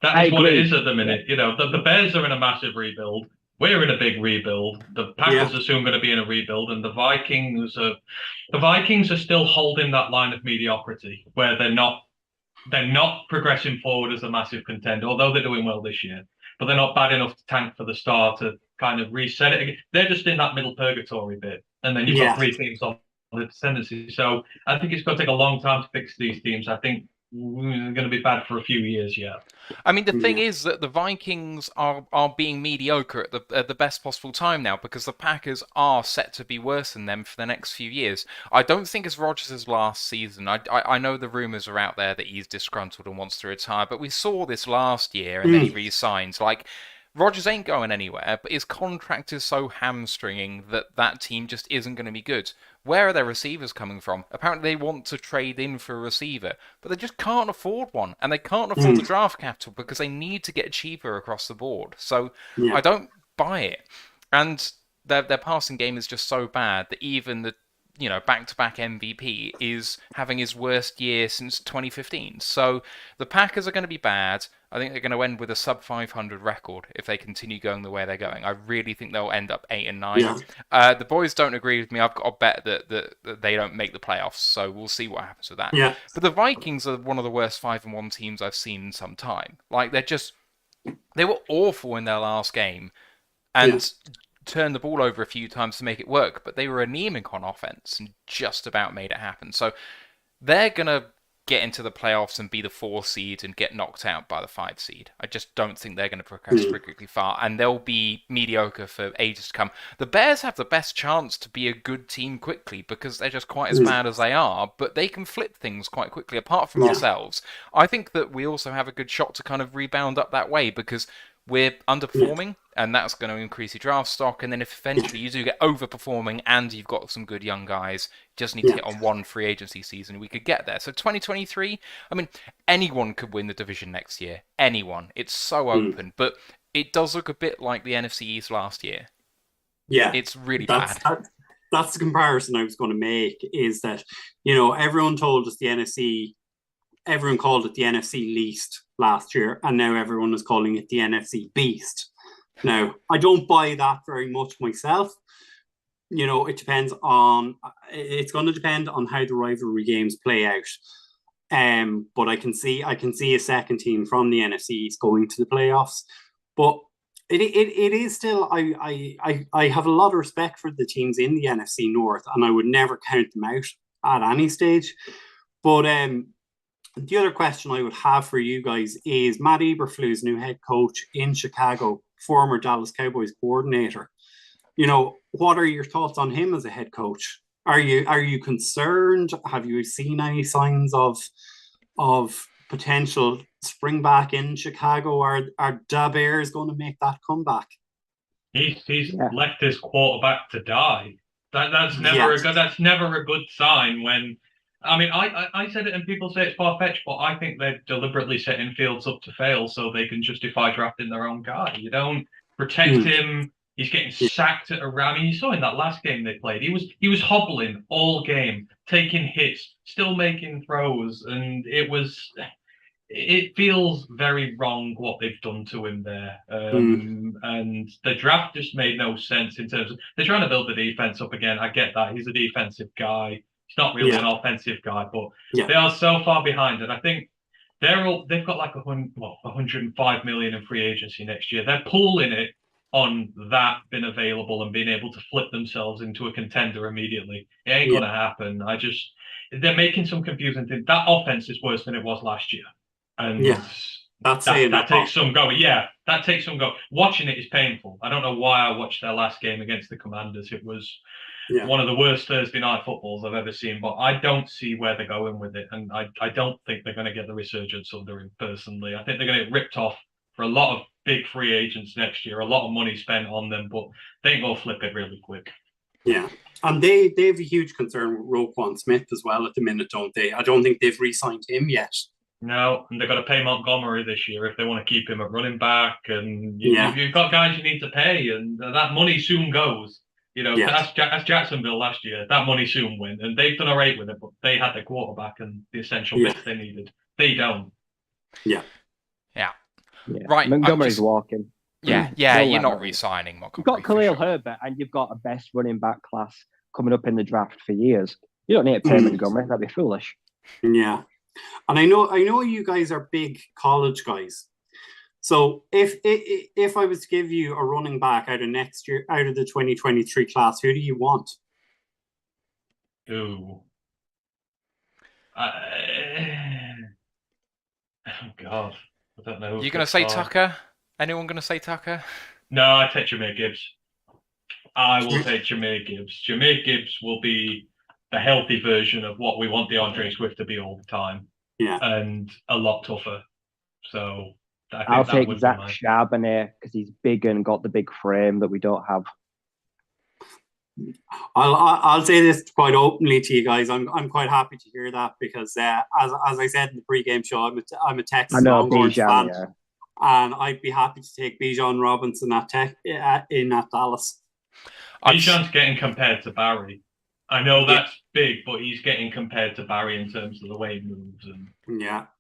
That is what it is at the minute. You know, the Bears are in a massive rebuild. We're in a big rebuild. The Packers are soon going to be in a rebuild, and the Vikings are still holding that line of mediocrity where they're not progressing forward as a massive contender, although they're doing well this year. But they're not bad enough to tank for the start to kind of reset it again. They're just in that middle purgatory bit, and then you've got 3 teams on the ascendancy. So I think it's going to take a long time to fix these teams. I think we're going to be bad for a few years yet. I mean, the thing is that the Vikings are being mediocre at the best possible time now, because the Packers are set to be worse than them for the next few years. I don't think it's Rodgers' last season. I know the rumours are out there that he's disgruntled and wants to retire, but we saw this last year, and then he re-signs. Like, Rodgers ain't going anywhere, but his contract is so hamstringing that team just isn't going to be good. Where are their receivers coming from? Apparently they want to trade in for a receiver, but they just can't afford one, and they can't afford the draft capital because they need to get cheaper across the board. So I don't buy it. And their passing game is just so bad that even the back-to-back MVP is having his worst year since 2015. So the Packers are going to be bad. I think they're going to end with a sub-500 record if they continue going the way they're going. I really think they'll end up 8-9. Yeah. The boys don't agree with me. I've got a bet that they don't make the playoffs, so we'll see what happens with that. Yeah. But the Vikings are one of the worst 5-1 teams I've seen in some time. Like, they were awful in their last game, and turned the ball over a few times to make it work, but they were anemic on offense and just about made it happen. So they're going to get into the playoffs and be the 4 seed and get knocked out by the 5 seed. I just don't think they're going to progress particularly far, and they'll be mediocre for ages to come. The Bears have the best chance to be a good team quickly because they're just quite as bad as they are, but they can flip things quite quickly apart from ourselves. I think that we also have a good shot to kind of rebound up that way because we're underperforming, and that's going to increase your draft stock. And then if eventually you do get overperforming and you've got some good young guys, you just need to hit on one free agency season, we could get there. So 2023, I mean, anyone could win the division next year. Anyone. It's so open, but it does look a bit like the NFC East last year. Yeah, it's really bad. That's the comparison I was going to make, is that, you know, everyone told us everyone called it the NFC least last year, and now everyone is calling it the NFC beast. Now, I don't buy that very much myself. You know, it's going to depend on how the rivalry games play out. But I can see a second team from the NFC East going to the playoffs. But it is still, I have a lot of respect for the teams in the NFC North, and I would never count them out at any stage. But the other question I would have for you guys is Matt Eberflus, new head coach in Chicago, former Dallas Cowboys coordinator. You know, what are your thoughts on him as a head coach? Are you concerned? Have you seen any signs of potential spring back in Chicago? Are Da Bears going to make that comeback? He's left his quarterback to die. That's never a good sign. When I mean, I said it and people say it's far-fetched, but I think they're deliberately setting Fields up to fail so they can justify drafting their own guy. You don't protect him. He's getting sacked at around. I mean, you saw in that last game they played, he was hobbling all game, taking hits, still making throws, and it feels very wrong what they've done to him there. And the draft just made no sense in terms of they're trying to build the defense up again. I get that. He's a defensive guy. He's not really an offensive guy, but they are so far behind. And I think they've got like 105 million in free agency next year. They're pooling it on that being available and being able to flip themselves into a contender immediately. It ain't going to happen. They're making some confusing things. That offense is worse than it was last year. And that takes some go. Yeah, that takes some go. Watching it is painful. I don't know why I watched their last game against the Commanders. It was one of the worst Thursday night footballs I've ever seen, but I don't see where they're going with it. And I don't think they're going to get the resurgence under him personally. I think they're going to get ripped off for a lot of big free agents next year, a lot of money spent on them, but they ain't going to flip it really quick. Yeah. And they have a huge concern with Roquan Smith as well at the minute, don't they? I don't think they've re-signed him yet. No, and they've got to pay Montgomery this year if they want to keep him at running back. And you've got guys you need to pay, and that money soon goes. You know, that's Jacksonville last year. That money soon went, and they've done all right with it, but they had their quarterback and the essential bits they needed. They don't. Yeah. Right. Montgomery's walking. Yeah, you're not re-signing Montgomery. You've got Khalil Herbert, and you've got a best running back class coming up in the draft for years. You don't need to pay Montgomery. That'd be foolish. Yeah. And I know you guys are big college guys. So if I was to give you a running back out of next year, out of the 2023 class, who do you want? Ooh. Oh God. I don't know. You're going to say Tucker? Anyone going to say Tucker? No, I take Jahmyr Gibbs. I will take Jahmyr Gibbs. Jahmyr Gibbs will be a healthy version of what we want DeAndre Swift to be all the time. Yeah. And a lot tougher. So I'll take Zach Charbonnet because he's big and got the big frame that we don't have. I'll say this quite openly to you guys. I'm quite happy to hear that because as I said in the pre-game show, I'm a Texas Longhorns fan, and I'd be happy to take Bijan Robinson in Dallas. Bijan's getting compared to Barry. I know that's big, but he's getting compared to Barry in terms of the way he moves. And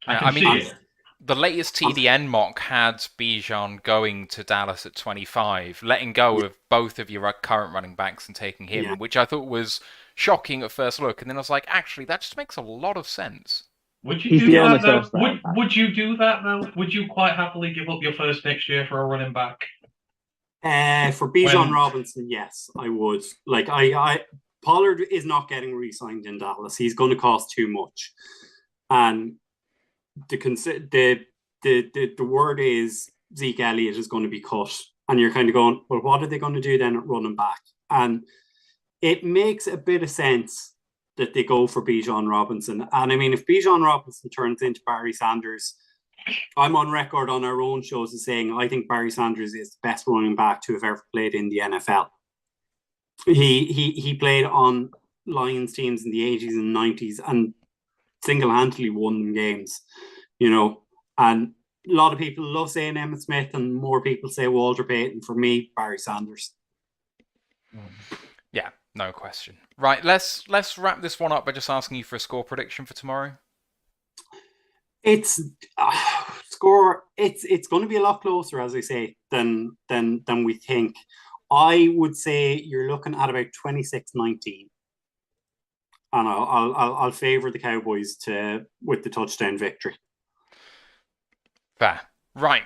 I can see it. The latest TDN mock had Bijan going to Dallas at 25, letting go of both of your current running backs and taking him, which I thought was shocking at first look. And then I was like, actually, that just makes a lot of sense. Would you do that, though? Would you do that, though? Would you quite happily give up your first next year for a running back? For Bijan Robinson, yes, I would. Like, Pollard is not getting re-signed in Dallas. He's going to cost too much. And the word is Zeke Elliott is going to be cut, and you're kind of going, well, what are they going to do then at running back? And it makes a bit of sense that they go for Bijan Robinson. And I mean, if Bijan Robinson turns into Barry Sanders, I'm on record on our own shows as saying I think Barry Sanders is the best running back to have ever played in the NFL. He played on Lions teams in the 80s and 90s and single-handedly won them games, and a lot of people love saying Emmitt Smith and more people say Walter Payton. For me, Barry Sanders. Yeah, no question. Right, let's wrap this one up by just asking you for a score prediction for tomorrow. It's score. It's going to be a lot closer, as I say, than we think. I would say you're looking at about 26-19, and I'll favour the Cowboys with the touchdown victory. Fair. Right.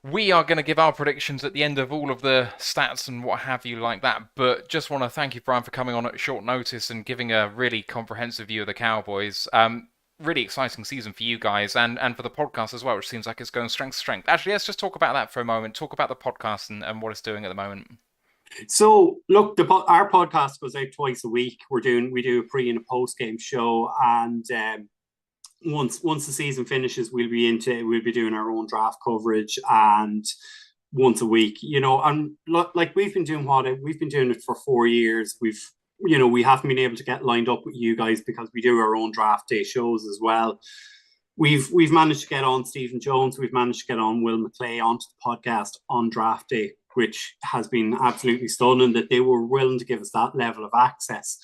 We are going to give our predictions at the end of all of the stats and what have you like that, but just want to thank you, Brian, for coming on at short notice and giving a really comprehensive view of the Cowboys. Really exciting season for you guys and for the podcast as well, which seems like it's going strength to strength. Actually, let's just talk about that for a moment. Talk about the podcast and what it's doing at the moment. So, look, our podcast goes out twice a week. We do a pre and a post game show, and once the season finishes, we'll be doing our own draft coverage and once a week, and like we've been doing it for 4 years. We haven't been able to get lined up with you guys because we do our own draft day shows as well. We've managed to get on Stephen Jones. We've managed to get on Will McClay onto the podcast on draft day, which has been absolutely stunning that they were willing to give us that level of access.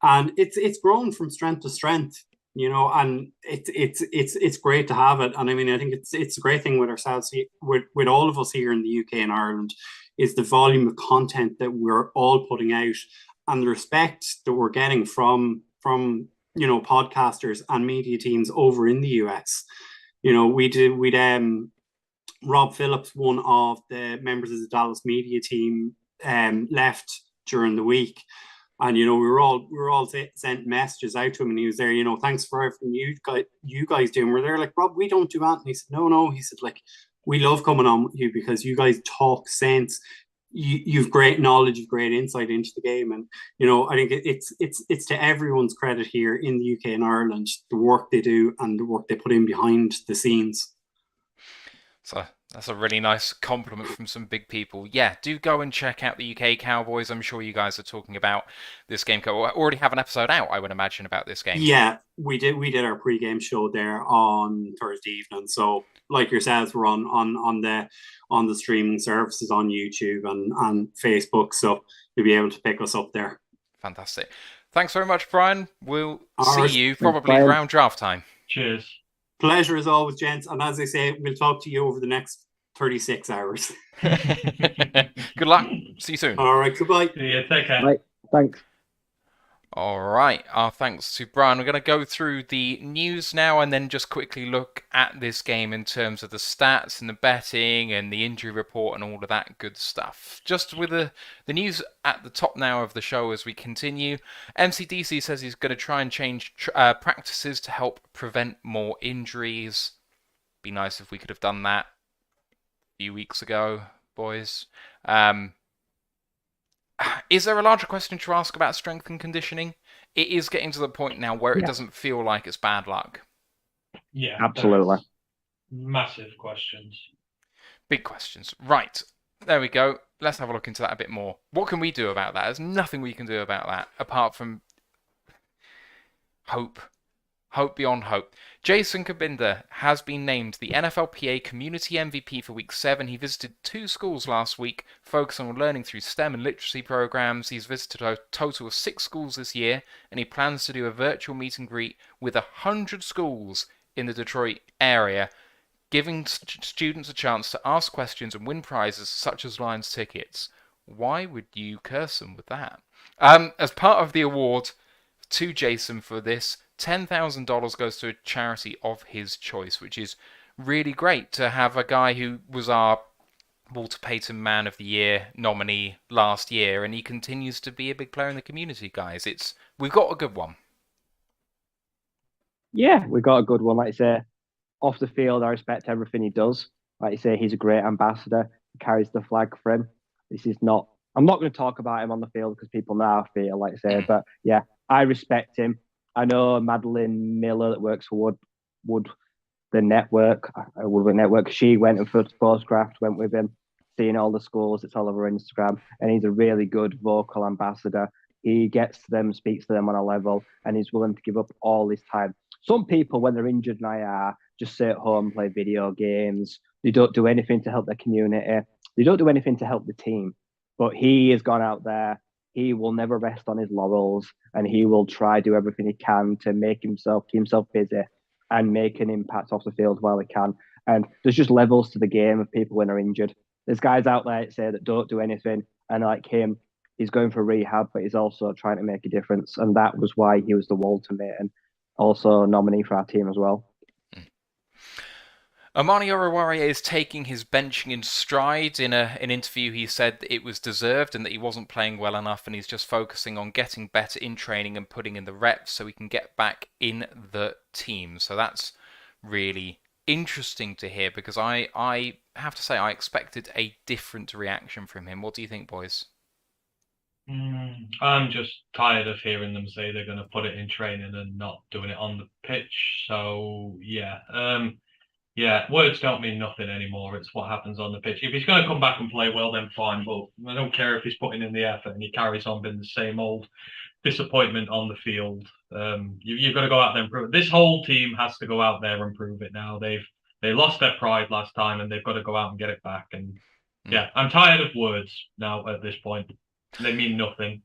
And it's grown from strength to strength, and it's great to have it. And I mean, I think it's a great thing with ourselves, with all of us here in the UK and Ireland, is the volume of content that we're all putting out and the respect that we're getting from podcasters and media teams over in the US. Rob Phillips, one of the members of the Dallas media team, left during the week, and we were all sent messages out to him, and he was there. Thanks for everything you guys do. And we're there like, Rob, we don't do that. And he said, no. He said, like, we love coming on with you because you guys talk sense. You've great knowledge, you've great insight into the game, and I think it's to everyone's credit here in the UK and Ireland, the work they do and the work they put in behind the scenes. So that's a really nice compliment from some big people. Yeah, do go and check out the UK Cowboys. I'm sure you guys are talking about this game. I already have an episode out, I would imagine, about this game. Yeah, we did our pre-game show there on Thursday evening. So, like yourselves, we're on the streaming services on YouTube and Facebook. So you'll be able to pick us up there. Fantastic. Thanks very much, Brian. We'll see you Thanks, probably around draft time. Cheers. Pleasure as always, gents. And as I say, we'll talk to you over the next 36 hours. Good luck. See you soon. All right. Goodbye. Yeah, take care. Right. Thanks. All right. Our thanks to Brian. We're going to go through the news now and then just quickly look at this game in terms of the stats and the betting and the injury report and all of that good stuff. Just with the news at the top now of the show as we continue. MCDC says he's going to try and change practices to help prevent more injuries. Be nice if we could have done that a few weeks ago, boys. Is there a larger question to ask about strength and conditioning? It is getting to the point now where it doesn't feel like it's bad luck. Yeah, Absolutely. Massive questions. Big questions. Right. There we go. Let's have a look into that a bit more. What can we do about that? There's nothing we can do about that apart from hope. Hope beyond hope. Jason Kabinda has been named the NFLPA Community MVP for Week 7. He visited 2 schools last week, focusing on learning through STEM and literacy programs. He's visited a total of 6 schools this year, and he plans to do a virtual meet and greet with 100 schools in the Detroit area, giving students a chance to ask questions and win prizes such as Lions tickets. Why would you curse them with that? As part of the award to Jason for this, $10,000 goes to a charity of his choice, which is really great to have a guy who was our Walter Payton Man of the Year nominee last year, and he continues to be a big player in the community, guys. We've got a good one. Yeah, we got a good one. Like I say, off the field, I respect everything he does. Like you say, he's a great ambassador. He carries the flag for him. I'm not going to talk about him on the field because people know how I feel, like I say. But yeah, I respect him. I know Madeline Miller that works for Wood the network, she went and photographed, went with him, seeing all the schools. It's all over Instagram, and he's a really good vocal ambassador. He gets to them, speaks to them on a level, and he's willing to give up all his time. Some people, when they're injured and IR, just sit at home, play video games. They don't do anything to help their community. They don't do anything to help the team. But he has gone out there. He will never rest on his laurels, and he will try do everything he can to keep himself busy and make an impact off the field while he can. And there's just levels to the game of people when they're injured. There's guys out there that say that don't do anything, and like him, he's going for rehab, but he's also trying to make a difference. And that was why he was the Walter mate and also a nominee for our team as well. Amani Oruwariye is taking his benching in stride. In an interview, he said that it was deserved and that he wasn't playing well enough, and he's just focusing on getting better in training and putting in the reps so he can get back in the team. So that's really interesting to hear, because I have to say I expected a different reaction from him. What do you think, boys? I'm just tired of hearing them say they're going to put it in training and not doing it on the pitch. So yeah. Yeah, words don't mean nothing anymore. It's what happens on the pitch. If he's going to come back and play well, then fine. But I don't care if he's putting in the effort and he carries on being the same old disappointment on the field. You've got to go out there and prove it. This whole team has to go out there and prove it now. They lost their pride last time, and they've got to go out and get it back. And yeah, I'm tired of words now at this point. They mean nothing.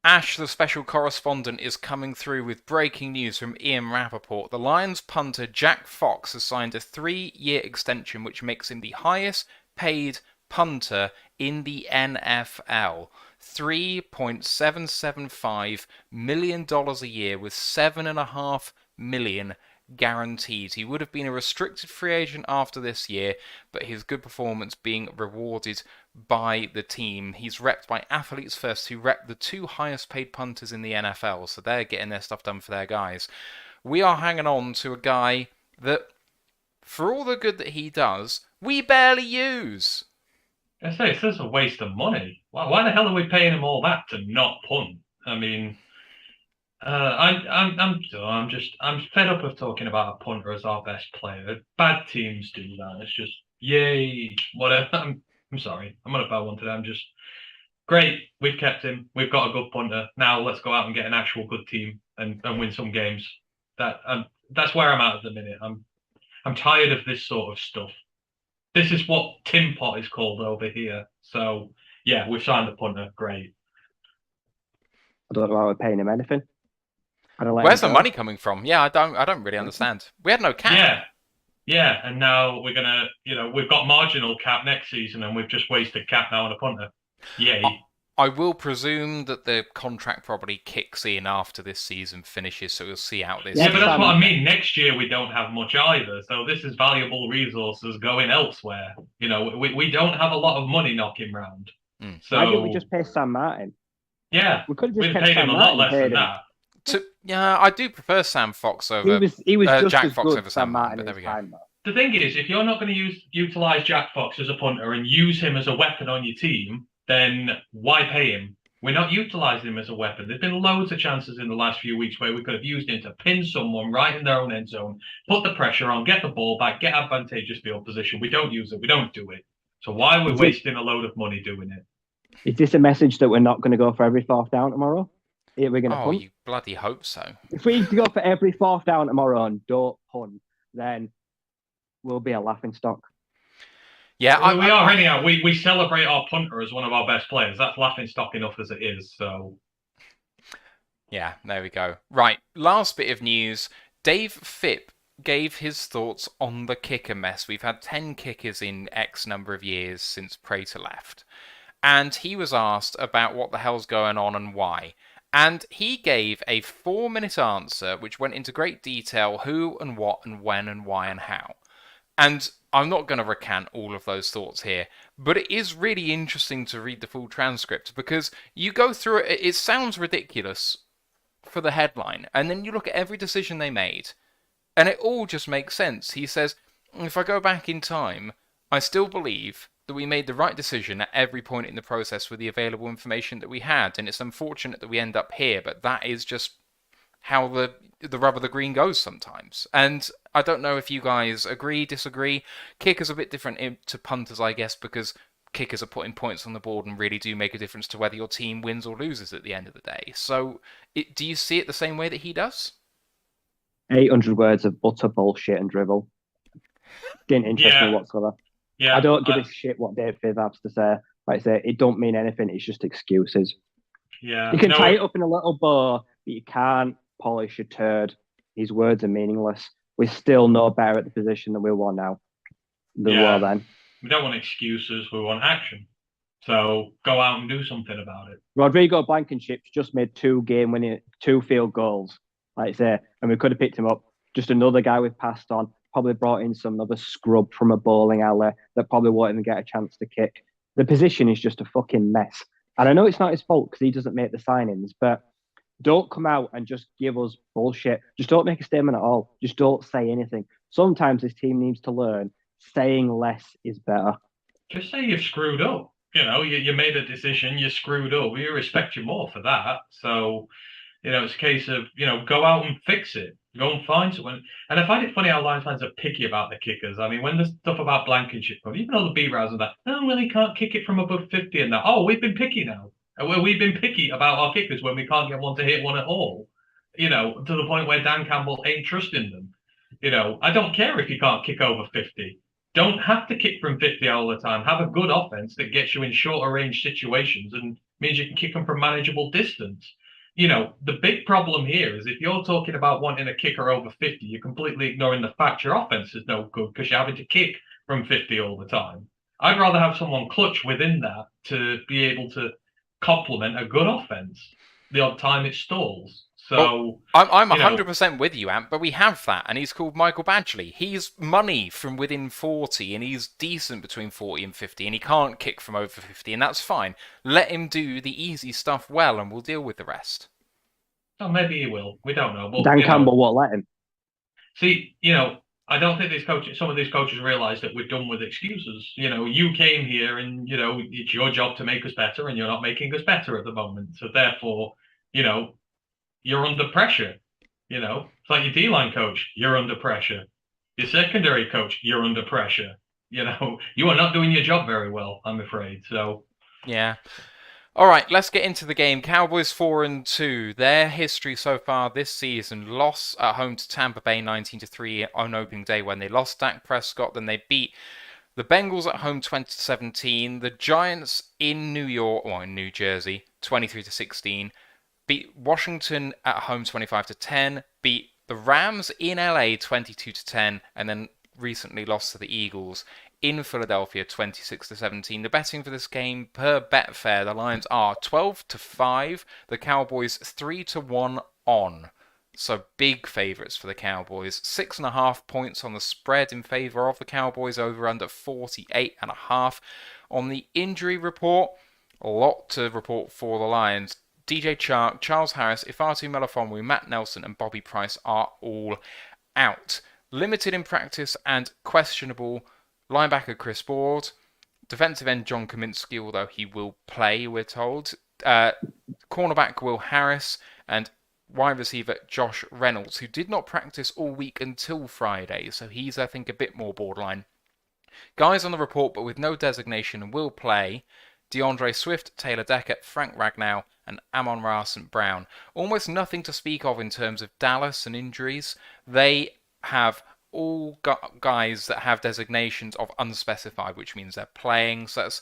Ash, the special correspondent, is coming through with breaking news from Ian Rappaport. The Lions punter Jack Fox has signed a 3-year extension, which makes him the highest paid punter in the NFL. $3.775 million a year with $7.5 million guaranteed. He would have been a restricted free agent after this year, but his good performance being rewarded by the team. He's repped by Athletes First, who rep the 2 highest paid punters in the NFL, so they're getting their stuff done for their guys. We are hanging on to a guy that, for all the good that he does, we barely use. I say, it's just a waste of money. Why the hell are we paying him all that to not punt? I mean, I'm fed up of talking about a punter as our best player. Bad teams do that. It's just yay, whatever. I'm sorry. I'm not a bad one today. I'm just great. We've kept him. We've got a good punter. Now let's go out and get an actual good team and win some games. That's where I'm at the minute. I'm tired of this sort of stuff. This is what Tim Pot is called over here. So yeah, we've signed the punter. Great. I don't know why we're paying him anything. Where's the money coming from? Yeah, I don't really understand. We had no cap. Yeah, and now we're gonna, we've got marginal cap next season, and we've just wasted cap now on a punter. Yay. I will presume that the contract probably kicks in after this season finishes, so we'll see how this. Yeah, but that's what I mean. Next year we don't have much either, so this is valuable resources going elsewhere. We don't have a lot of money knocking round. So why didn't we just pay Sam Martin? Yeah, we could have just paid him a lot less than that. Yeah, I do prefer Sam Fox over. He was just Jack as Fox good over Sam Martin. But there we go. Time, the thing is, if you're not going to utilize Jack Fox as a punter and use him as a weapon on your team, then why pay him? We're not utilizing him as a weapon. There's been loads of chances in the last few weeks where we could have used him to pin someone right in their own end zone, put the pressure on, get the ball back, get advantageous field position. We don't use it. We don't do it. So why are we wasting a load of money doing it? Is this a message that we're not going to go for every 4th down tomorrow? We're going to punt? You bloody hope so. If we go for every 4th down tomorrow and don't punt, then we'll be a laughing stock. Yeah, we are anyhow. We celebrate our punter as one of our best players. That's laughing stock enough as it is. So, yeah, there we go. Right, last bit of news. Dave Phipp gave his thoughts on the kicker mess. We've had 10 kickers in X number of years since Prater left. And he was asked about what the hell's going on and why. And he gave a 4-minute answer which went into great detail who and what and when and why and how. And I'm not going to recant all of those thoughts here, but it is really interesting to read the full transcript because you go through it, it sounds ridiculous for the headline, and then you look at every decision they made, and it all just makes sense. He says, if I go back in time, I still believe that we made the right decision at every point in the process with the available information that we had, and it's unfortunate that we end up here, but that is just how the rub of the green goes sometimes. And I don't know if you guys agree, disagree. Kickers are a bit different to punters, I guess, because kickers are putting points on the board and really do make a difference to whether your team wins or loses at the end of the day. So, do you see it the same way that he does? 800 words of utter bullshit and drivel. Didn't interest me whatsoever. Yeah, I don't give a shit what Dave Fifth has to say. Like I say, it don't mean anything. It's just excuses. Yeah, you can tie it up in a little bow, but you can't polish a turd. His words are meaningless. We're still no better at the position than we were now. We were then. We don't want excuses. We want action. So go out and do something about it. Rodrigo Blankenship's just made 2 field goals, like I say, and we could have picked him up. Just another guy we've passed on. Probably brought in some other scrub from a bowling alley that probably won't even get a chance to kick. The position is just a fucking mess. And I know it's not his fault because he doesn't make the signings, but don't come out and just give us bullshit. Just don't make a statement at all. Just don't say anything. Sometimes this team needs to learn saying less is better. Just say you've screwed up. You know, you made a decision, you screwed up. We respect you more for that. So, you know, it's a case of, you know, go out and fix it. Go and find someone. And I find it funny how Lions fans are picky about the kickers. I mean, when there's stuff about Blankenship, even though the B-Rouse and that, oh, well, he can't kick it from above 50 and that. Oh, we've been picky now. We've been picky about our kickers when we can't get one to hit one at all. You know, to the point where Dan Campbell ain't trusting them. You know, I don't care if you can't kick over 50. Don't have to kick from 50 all the time. Have a good offense that gets you in shorter range situations and means you can kick them from manageable distance. You know, the big problem here is if you're talking about wanting a kicker over 50, you're completely ignoring the fact your offense is no good because you're having to kick from 50 all the time. I'd rather have someone clutch within that to be able to complement a good offense the odd time it stalls. So I'm 100% with you, Ant, but we have that, and he's called Michael Badgley. He's money from within 40, and he's decent between 40 and 50, and he can't kick from over 50, and that's fine. Let him do the easy stuff well, and we'll deal with the rest. Oh, maybe he will. We don't know. But, Dan Campbell won't let him. See, you know, I don't think some of these coaches realise that we're done with excuses. You know, you came here, and, you know, it's your job to make us better, and you're not making us better at the moment. So therefore, you know, you're under pressure. You know, it's like your D-line coach, you're under pressure. Your secondary coach, you're under pressure. You know, you are not doing your job very well, I'm afraid. So, yeah. All right, let's get into the game. Cowboys 4-2. Their history so far this season: loss at home to Tampa Bay 19-3 on opening day when they lost Dak Prescott. Then they beat the Bengals at home 20-17. The Giants in New Jersey 23-16. Beat Washington at home 25-10, beat the Rams in LA 22-10, and then recently lost to the Eagles in Philadelphia 26-17. The betting for this game per Betfair, the Lions are 12-5, the Cowboys 3-1 on. So big favourites for the Cowboys. 6.5 points on the spread in favour of the Cowboys, over under 48.5. On the injury report, a lot to report for the Lions. DJ Chark, Charles Harris, Ifeatu Melifonwu, Matt Nelson and Bobby Price are all out. Limited in practice and questionable linebacker Chris Board, defensive end John Kaminsky, although he will play, we're told, cornerback Will Harris, and wide receiver Josh Reynolds, who did not practice all week until Friday, so he's, I think, a bit more borderline. Guys on the report but with no designation and will play: DeAndre Swift, Taylor Deckert, Frank Ragnow, and Amon-Ra St. Brown. Almost nothing to speak of in terms of Dallas and injuries. They have all guys that have designations of unspecified, which means they're playing. So that's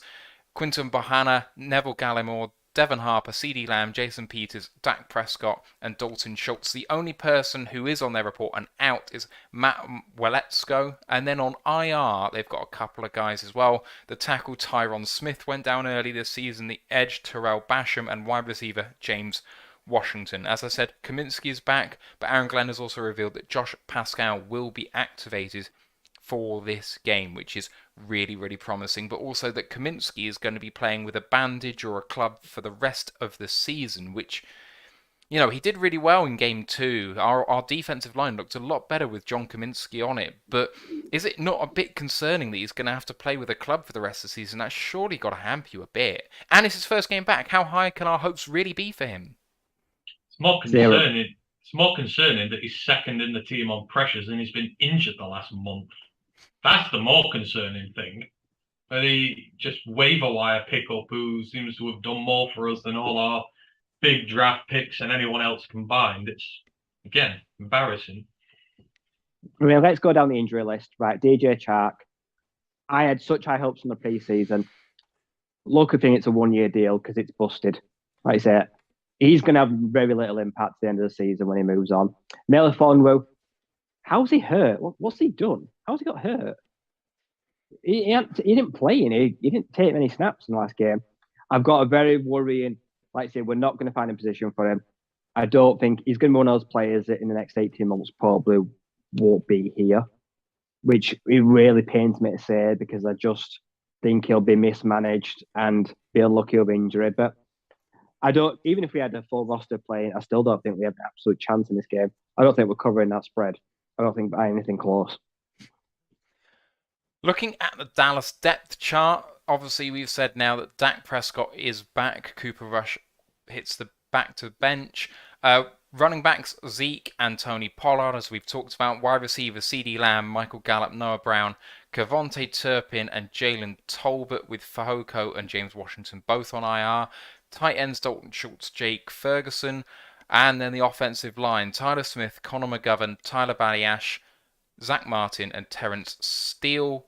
Quinton Bohanna, Neville Gallimore, Devon Harper, CeeDee Lamb, Jason Peters, Dak Prescott, and Dalton Schultz. The only person who is on their report and out is Matt Waletzko. And then on IR, they've got a couple of guys as well. The tackle Tyron Smith went down early this season, the edge Terrell Basham, and wide receiver James Washington. As I said, Kaminsky is back, but Aaron Glenn has also revealed that Josh Pascal will be activated for this game, which is really, really promising, but also that Kaminsky is going to be playing with a bandage or a club for the rest of the season, which, you know, he did really well in game 2. Our defensive line looked a lot better with John Kaminsky on it, but is it not a bit concerning that he's going to have to play with a club for the rest of the season? That's surely got to hamper you a bit. And it's his first game back. How high can our hopes really be for him? It's more concerning. It's It's more concerning that he's second in the team on pressures and he's been injured the last month. That's the more concerning thing. But he just waiver wire pickup who seems to have done more for us than all our big draft picks and anyone else combined. It's, again, embarrassing. I mean, let's go down the injury list. Right, DJ Chark. I had such high hopes from the preseason. Lucky thing, it's a 1-year deal because it's busted. Like I said, he's going to have very little impact at the end of the season when he moves on. Melifonwu, how's he hurt? What's he done? How's he got hurt? He didn't play and he didn't take many snaps in the last game. I've got a very worrying, like I say, we're not going to find a position for him. I don't think he's going to be one of those players that in the next 18 months probably won't be here, which it really pains me to say because I just think he'll be mismanaged and be unlucky of injury. But I don't, even if we had a full roster playing, I still don't think we have an absolute chance in this game. I don't think we're covering that spread. I don't think by anything close. Looking at the Dallas depth chart, obviously we've said now that Dak Prescott is back. Cooper Rush hits the back to the bench. Running backs, Zeke and Tony Pollard, as we've talked about. Wide receivers, CeeDee Lamb, Michael Gallup, Noah Brown, Kevontae Turpin and Jalen Tolbert, with Fehoko and James Washington both on IR. Tight ends, Dalton Schultz, Jake Ferguson. And then the offensive line, Tyler Smith, Connor McGovern, Tyler Baliash, Zach Martin and Terrence Steele.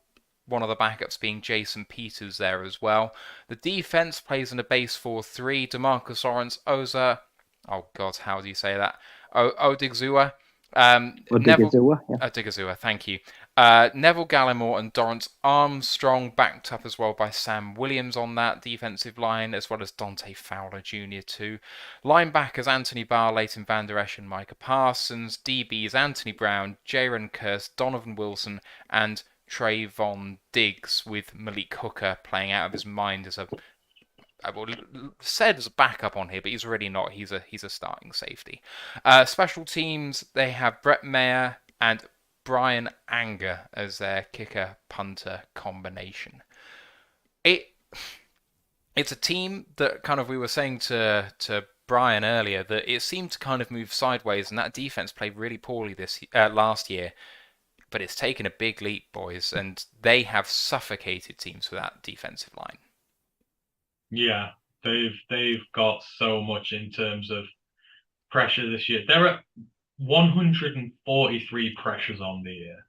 One of the backups being Jason Peters there as well. The defense plays in a base 4-3. DeMarcus Lawrence, Oza... Oh, God, how do you say that? Odigizua. Odigizua, thank you. Neville Gallimore and Dorrance Armstrong, backed up as well by Sam Williams on that defensive line, as well as Dante Fowler Jr. too. Linebackers, Anthony Barr, Leighton Vander Esch and Micah Parsons. DBs, Anthony Brown, Jaron Kearse, Donovan Wilson, and Trayvon Diggs, with Malik Hooker playing out of his mind as said as a backup on here, but he's really not. He's a starting safety. Special teams, they have Brett Mayer and Brian Anger as their kicker-punter combination. It's a team that kind of, we were saying to Brian earlier, that it seemed to kind of move sideways, and that defense played really poorly last year. But it's taken a big leap, boys, and they have suffocated teams with that defensive line. Yeah, they've got so much in terms of pressure this year. They're at 143 pressures on the year.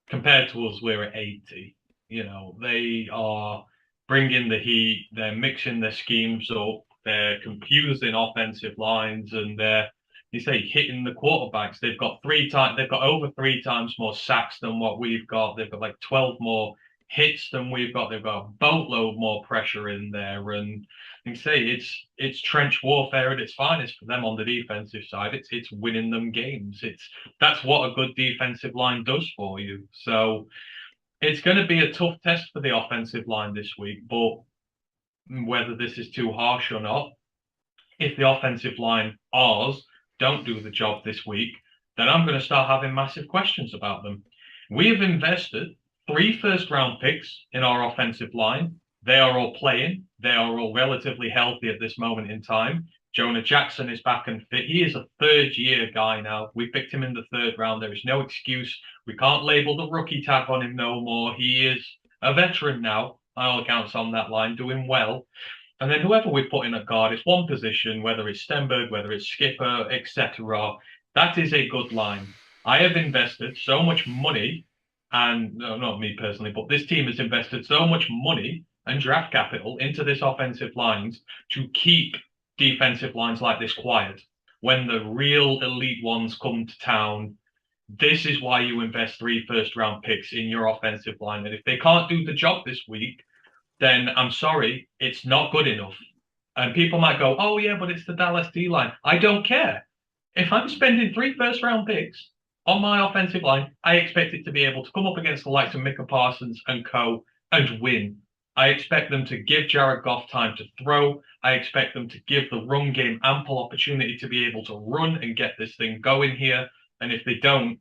Compared to us, we're at 80. You know, they are bringing the heat. They're mixing their schemes up. They're confusing offensive lines, and they're, you say, hitting the quarterbacks. They've got over 3 times more sacks than what we've got. They've got like 12 more hits than we've got. They've got a boatload more pressure in there, and you say it's trench warfare at its finest for them on the defensive side. It's winning them games. That's what a good defensive line does for you. So it's going to be a tough test for the offensive line this week, but whether this is too harsh or not, if the offensive line, ours, don't do the job this week, then I'm going to start having massive questions about them. We have invested 3 first-round picks in our offensive line. They are all playing. They are all relatively healthy at this moment in time. Jonah Jackson is back and fit. He is a third-year guy now. We picked him in the 3rd round. There is no excuse. We can't label the rookie tag on him no more. He is a veteran now, by all accounts, on that line, doing well. And then whoever we put in at guard, it's one position, whether it's Stenberg, whether it's Skipper, etc. That is a good line. I have invested so much money, and no, not me personally, but this team has invested so much money and draft capital into this offensive lines to keep defensive lines like this quiet. When the real elite ones come to town, this is why you invest 3 first-round picks in your offensive line. And if they can't do the job this week, then I'm sorry, it's not good enough. And people might go, oh yeah, but it's the Dallas D-line. I don't care. If I'm spending 3 first-round picks on my offensive line, I expect it to be able to come up against the likes of Micah Parsons and co. and win. I expect them to give Jared Goff time to throw. I expect them to give the run game ample opportunity to be able to run and get this thing going here. And if they don't,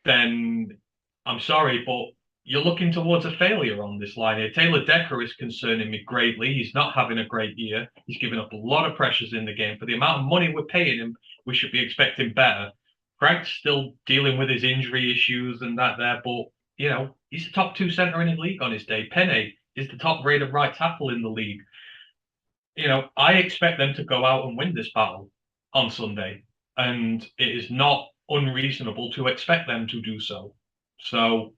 then I'm sorry, but you're looking towards a failure on this line here. Taylor Decker is concerning me greatly. He's not having a great year. He's given up a lot of pressures in the game. For the amount of money we're paying him, we should be expecting better. Frank's still dealing with his injury issues and that there, but he's the top 2 center in the league on his day. Penny is the top rated right tackle in the league. I expect them to go out and win this battle on Sunday, and it is not unreasonable to expect them to do so. So,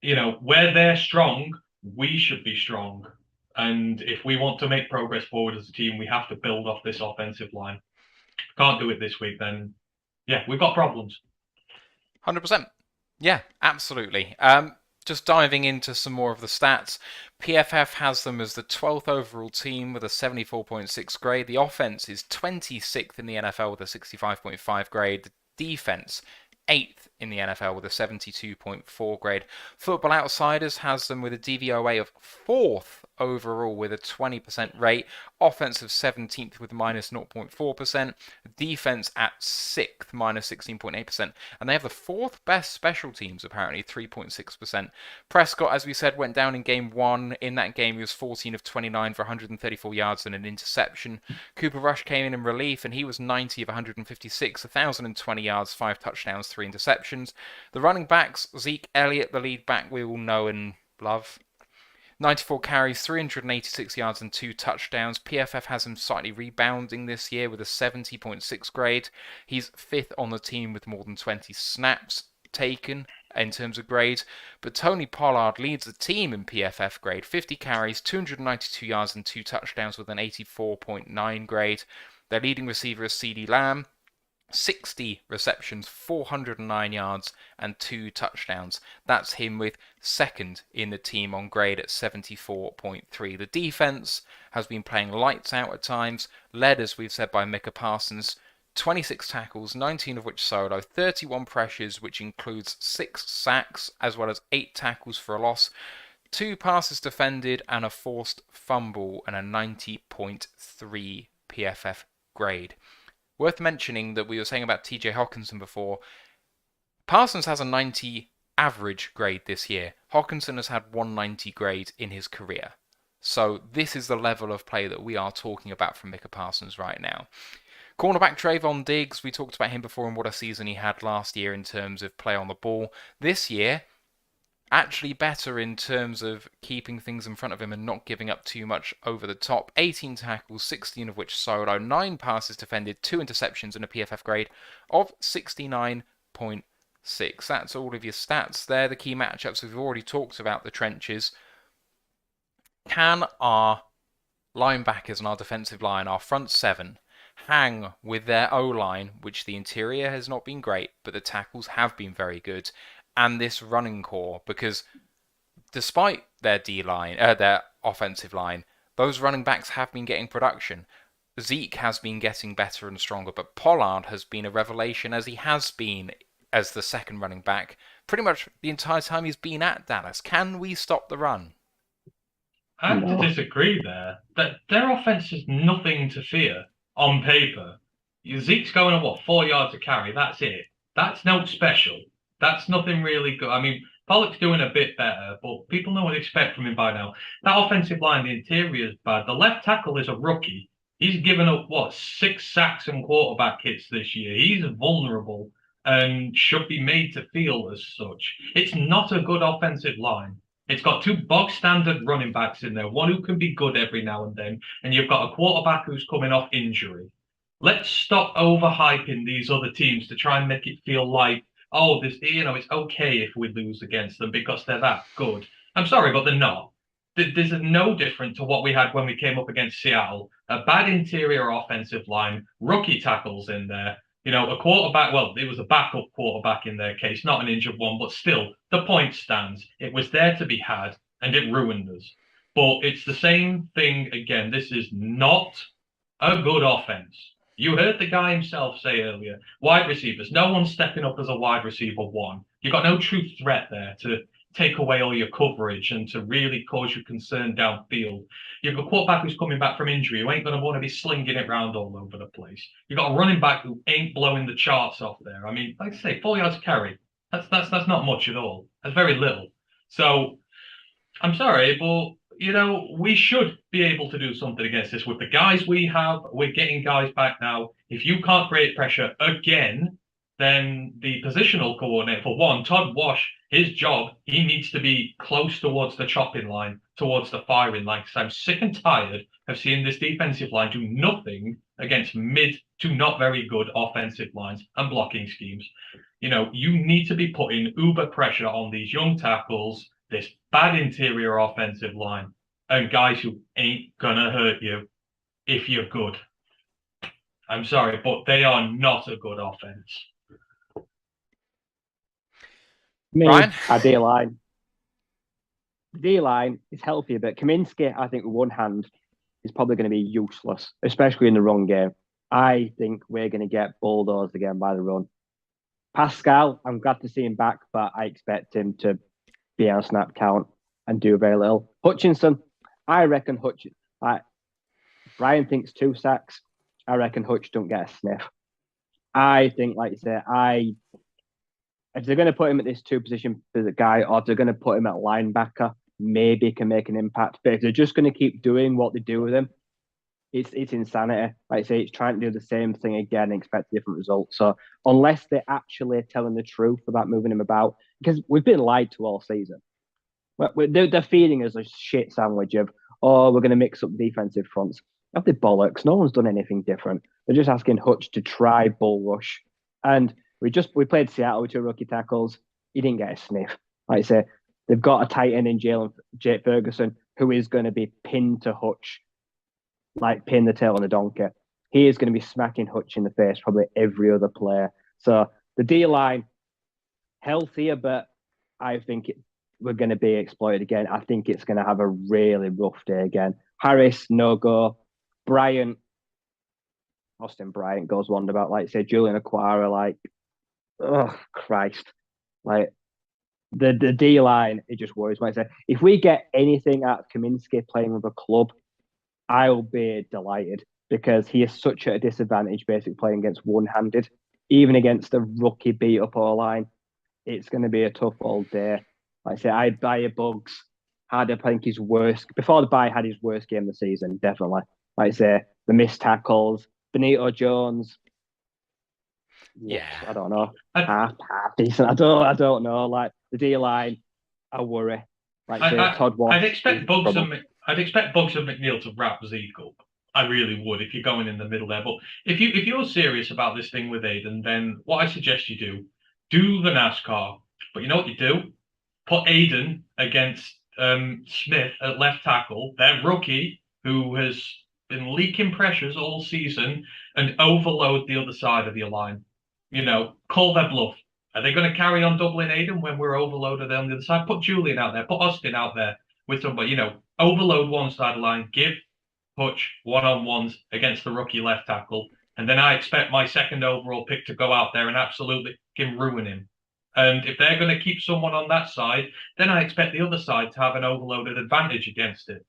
where they're strong, we should be strong. And if we want to make progress forward as a team, we have to build off this offensive line. Can't do it this week, then, yeah, we've got problems. 100%. Yeah, absolutely. Just diving into some more of the stats, PFF has them as the 12th overall team with a 74.6 grade. The offense is 26th in the NFL with a 65.5 grade. The defense, 8th in the NFL with a 72.4 grade. Football Outsiders has them with a DVOA of 4th overall with a 20% rate. Offensive 17th with minus 0.4%. Defense at 6th, minus 16.8%. And they have the 4th best special teams, apparently, 3.6%. Prescott, as we said, went down in game 1. In that game, he was 14 of 29 for 134 yards and an interception. Cooper Rush came in relief, and he was 90 of 156, 1,020 yards, 5 touchdowns, 3 interceptions. The running backs, Zeke Elliott, the lead back we all know and love. 94 carries, 386 yards and 2 touchdowns. PFF has him slightly rebounding this year with a 70.6 grade. He's 5th on the team with more than 20 snaps taken in terms of grades. But Tony Pollard leads the team in PFF grade. 50 carries, 292 yards and 2 touchdowns with an 84.9 grade. Their leading receiver is CeeDee Lamb. 60 receptions, 409 yards and 2 touchdowns. That's him with 2nd in the team on grade at 74.3. The defense has been playing lights out at times, led, as we've said, by Micah Parsons. 26 tackles, 19 of which solo, 31 pressures, which includes 6 sacks, as well as 8 tackles for a loss, 2 passes defended, and a forced fumble, and a 90.3 PFF grade. Worth mentioning that we were saying about TJ Hockenson before. Parsons has a 90 average grade this year. Hockenson has had 190 grade in his career. So this is the level of play that we are talking about from Micah Parsons right now. Cornerback Trayvon Diggs, we talked about him before and what a season he had last year in terms of play on the ball. This year, actually better in terms of keeping things in front of him and not giving up too much over the top. 18 tackles, 16 of which solo, 9 passes defended, 2 interceptions and a PFF grade of 69.6. That's all of your stats there. The key matchups, we've already talked about the trenches. Can our linebackers and our defensive line, our front 7, hang with their O-line, which the interior has not been great, but the tackles have been very good, and this running core? Because despite their D-line, their offensive line, those running backs have been getting production. Zeke has been getting better and stronger, but Pollard has been a revelation, as he has been as the second running back pretty much the entire time he's been at Dallas. Can we stop the run? I have to disagree there. That their offense is nothing to fear on paper. Zeke's going at 4 yards a carry. That's it. That's no special. That's nothing really good. I mean, Pollock's doing a bit better, but people know what to expect from him by now. That offensive line, the interior is bad. The left tackle is a rookie. He's given up, 6 sacks and quarterback hits this year. He's vulnerable and should be made to feel as such. It's not a good offensive line. It's got 2 bog standard running backs in there, one who can be good every now and then, and you've got a quarterback who's coming off injury. Let's stop overhyping these other teams to try and make it feel like, it's okay if we lose against them because they're that good. I'm sorry, but they're not. This is no different to what we had when we came up against Seattle. A bad interior offensive line, rookie tackles in there, a quarterback, it was a backup quarterback in their case, not an injured one, but still, the point stands. It was there to be had, and it ruined us. But it's the same thing again. This is not a good offense. You heard the guy himself say earlier, wide receivers, no one's stepping up as a wide receiver 1. You've got no true threat there to take away all your coverage and to really cause you concern downfield. You've got a quarterback who's coming back from injury who ain't going to want to be slinging it around all over the place. You've got a running back who ain't blowing the charts off there. I mean, like I say, 4 yards carry. That's not much at all. That's very little. So I'm sorry, but we should be able to do something against this with the guys we have. We're getting guys back now. If you can't create pressure again, then the positional coordinator, for one, Todd Wash, his job, he needs to be close towards the chopping line, towards the firing line, because I'm sick and tired of seeing this defensive line do nothing against mid to not very good offensive lines and blocking schemes. You need to be putting uber pressure on these young tackles, this bad interior offensive line, and guys who ain't gonna hurt you if you're good. I'm sorry, but they are not a good offense. Ryan? Our D-line. The D-line is healthier, but Kaminsky, I think, with one hand, is probably going to be useless, especially in the run game. I think we're going to get bulldozed again by the run. Pascal, I'm glad to see him back, but I expect him to be on snap count and do very little. Hutchinson, I reckon Brian thinks 2 sacks. I reckon Hutch don't get a sniff. I think, like you say, if they're going to put him at this 2 position for the guy, or if they're going to put him at linebacker, maybe he can make an impact. But if they're just going to keep doing what they do with him, it's insanity. Like I say, it's trying to do the same thing again and expect different results. So unless they're actually telling the truth about moving him about, because we've been lied to all season. They're feeding us a shit sandwich of, we're going to mix up defensive fronts. Of the bollocks, no one's done anything different. They're just asking Hutch to try bull rush. And we played Seattle with 2 rookie tackles. He didn't get a sniff. Like I say, they've got a tight end in Jake Ferguson who is going to be pinned to Hutch, like pin the tail on a donkey. He is going to be smacking Hutch in the face probably every other player. So the D-line, healthier, but I think we're going to be exploited again. I think it's going to have a really rough day again. Harris, no go. Austin Bryant goes one about, like say, Julian Aquara, like, oh Christ, like the D line, it just worries me. If we get anything out of Kaminsky playing with a club, I'll be delighted, because he is such at a disadvantage basically playing against one-handed, even against a rookie beat up O line. It's going to be a tough old day. Like I say, I buy a Bugs. I think his worst before the bye had his worst game of the season, definitely. Like I say, the missed tackles, Benito Jones. Yeah, I don't know. Half decent. I don't know. Like the D line, I worry. Like Todd Watt. I'd expect Bugs and McNeil to wrap Zeke up. I really would if you're going in the middle there. But if you're serious about this thing with Aiden, then what I suggest you do the NASCAR. But you know what you do? Put Aiden against Smith at left tackle, their rookie, who has been leaking pressures all season, and overload the other side of your line. Call their bluff. Are they going to carry on doubling Aiden when we're overloaded on the other side? Put Julian out there, put Austin out there with somebody, overload one side of the line, give Hutch one-on-ones against the rookie left tackle, and then I expect my second overall pick to go out there and absolutely ruin him. And if they're going to keep someone on that side, then I expect the other side to have an overloaded advantage against it.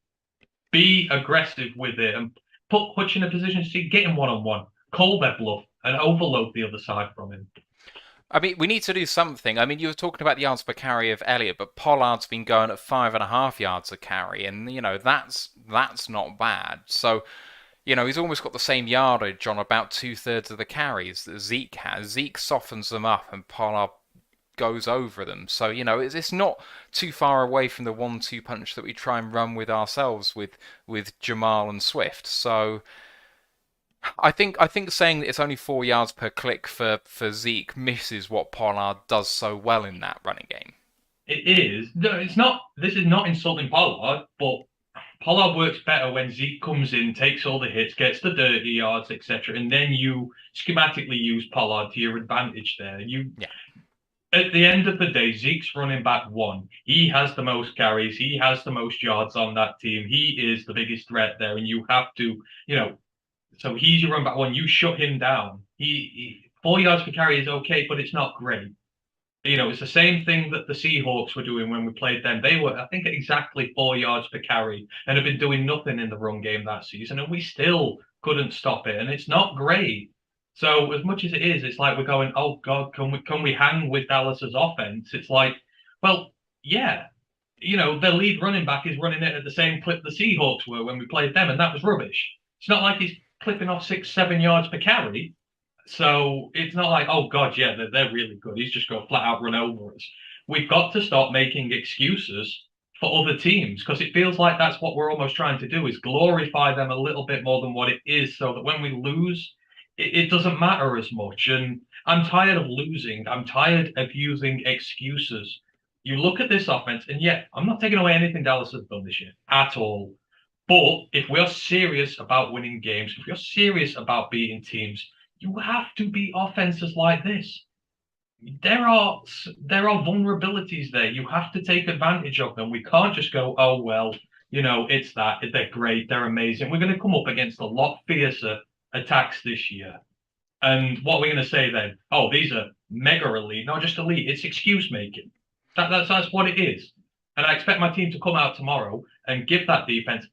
Be aggressive with it and put Hutch in a position to get him one-on-one, call their bluff, and overload the other side from him. I mean, we need to do something. I mean, you were talking about the yards per carry of Elliott, but Pollard's been going at 5.5 yards a carry, and that's not bad. So, he's almost got the same yardage on about 2/3 of the carries that Zeke has. Zeke softens them up, and Pollard goes over them. So, it's not too far away from the 1-2 punch that we try and run with ourselves with Jamal and Swift. So I think saying that it's only 4 yards per click for Zeke misses what Pollard does so well in that running game. It is. No, it's not. This is not insulting Pollard, but Pollard works better when Zeke comes in, takes all the hits, gets the dirty yards, etc., and then you schematically use Pollard to your advantage there. At the end of the day, Zeke's running back one. He has the most carries. He has the most yards on that team. He is the biggest threat there, and you have to, so he's your run back one. You shut him down. He 4 yards per carry is okay, but it's not great. It's the same thing that the Seahawks were doing when we played them. They were, I think, at exactly 4 yards per carry and have been doing nothing in the run game that season, and we still couldn't stop it, and it's not great. So as much as it is, it's like we're going, oh God, can we hang with Dallas's offense? It's like, well, yeah, their lead running back is running it at the same clip the Seahawks were when we played them, and that was rubbish. It's not like he's clipping off 6-7 yards per carry. So it's not like, oh God, yeah, they're really good. He's just going to flat out run over us. We've got to stop making excuses for other teams because it feels like that's what we're almost trying to do is glorify them a little bit more than what it is so that when we lose, it doesn't matter as much. And I'm tired of losing. I'm tired of using excuses. You look at this offense, and yeah, I'm not taking away anything Dallas has done this year at all. But if we're serious about winning games, if you're serious about beating teams, you have to beat offenses like this. There are vulnerabilities there. You have to take advantage of them. We can't just go, oh well, it's that they're great, they're amazing. We're going to come up against a lot fiercer attacks this year. And what we're going to say then? Oh, these are mega elite, not just elite. It's excuse making. That's what it is. And I expect my team to come out tomorrow and give that offense,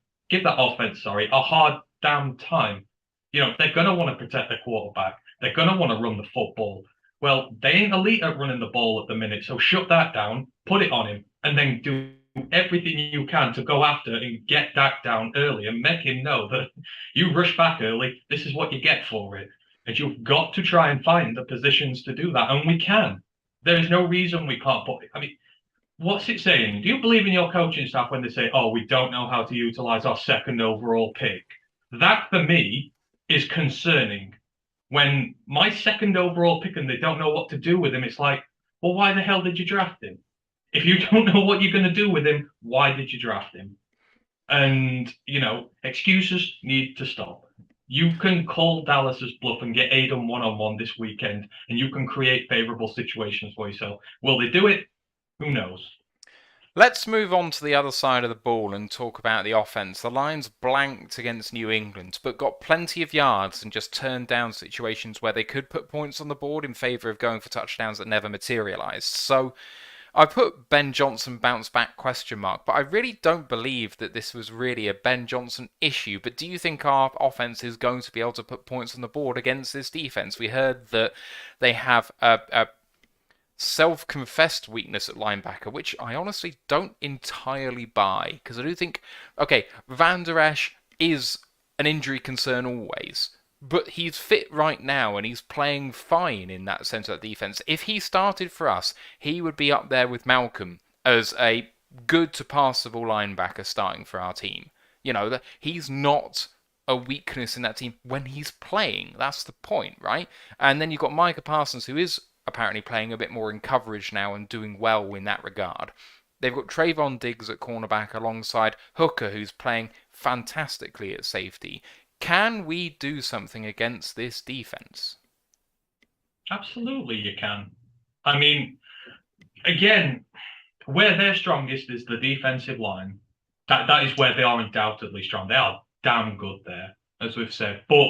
a hard damn time. They're going to want to protect their quarterback. They're going to want to run the football. Well, they ain't elite at running the ball at the minute, so shut that down, put it on him, and then do everything you can to go after and get Dak down early and make him know that you rush back early, this is what you get for it. And you've got to try and find the positions to do that, and we can. There is no reason we can't put it. I mean, what's it saying? Do you believe in your coaching staff when they say, oh, we don't know how to utilize our second overall pick? That, for me, is concerning. When my second overall pick and they don't know what to do with him, it's like, well, why the hell did you draft him? If you don't know what you're going to do with him, why did you draft him? And, excuses need to stop. You can call Dallas's bluff and get Aiden one-on-one this weekend, and you can create favorable situations for yourself. Will they do it? Who knows? Let's move on to the other side of the ball and talk about the offense. The Lions blanked against New England, but got plenty of yards and just turned down situations where they could put points on the board in favour of going for touchdowns that never materialised. So I put Ben Johnson bounce back ? But I really don't believe that this was really a Ben Johnson issue. But do you think our offense is going to be able to put points on the board against this defense? We heard that they have a self-confessed weakness at linebacker, which I honestly don't entirely buy, because I do think, okay, Van Der Esch is an injury concern always, but he's fit right now and he's playing fine in that centre of defence. If he started for us, he would be up there with Malcolm as a good to passable linebacker starting for our team. He's not a weakness in that team when he's playing. That's the point, right? And then you've got Micah Parsons, who is apparently playing a bit more in coverage now and doing well in that regard. They've got Trayvon Diggs at cornerback alongside Hooker, who's playing fantastically at safety. Can we do something against this defense? Absolutely, you can. I mean, again, where they're strongest is the defensive line. That is where they are undoubtedly strong. They are damn good there, as we've said. But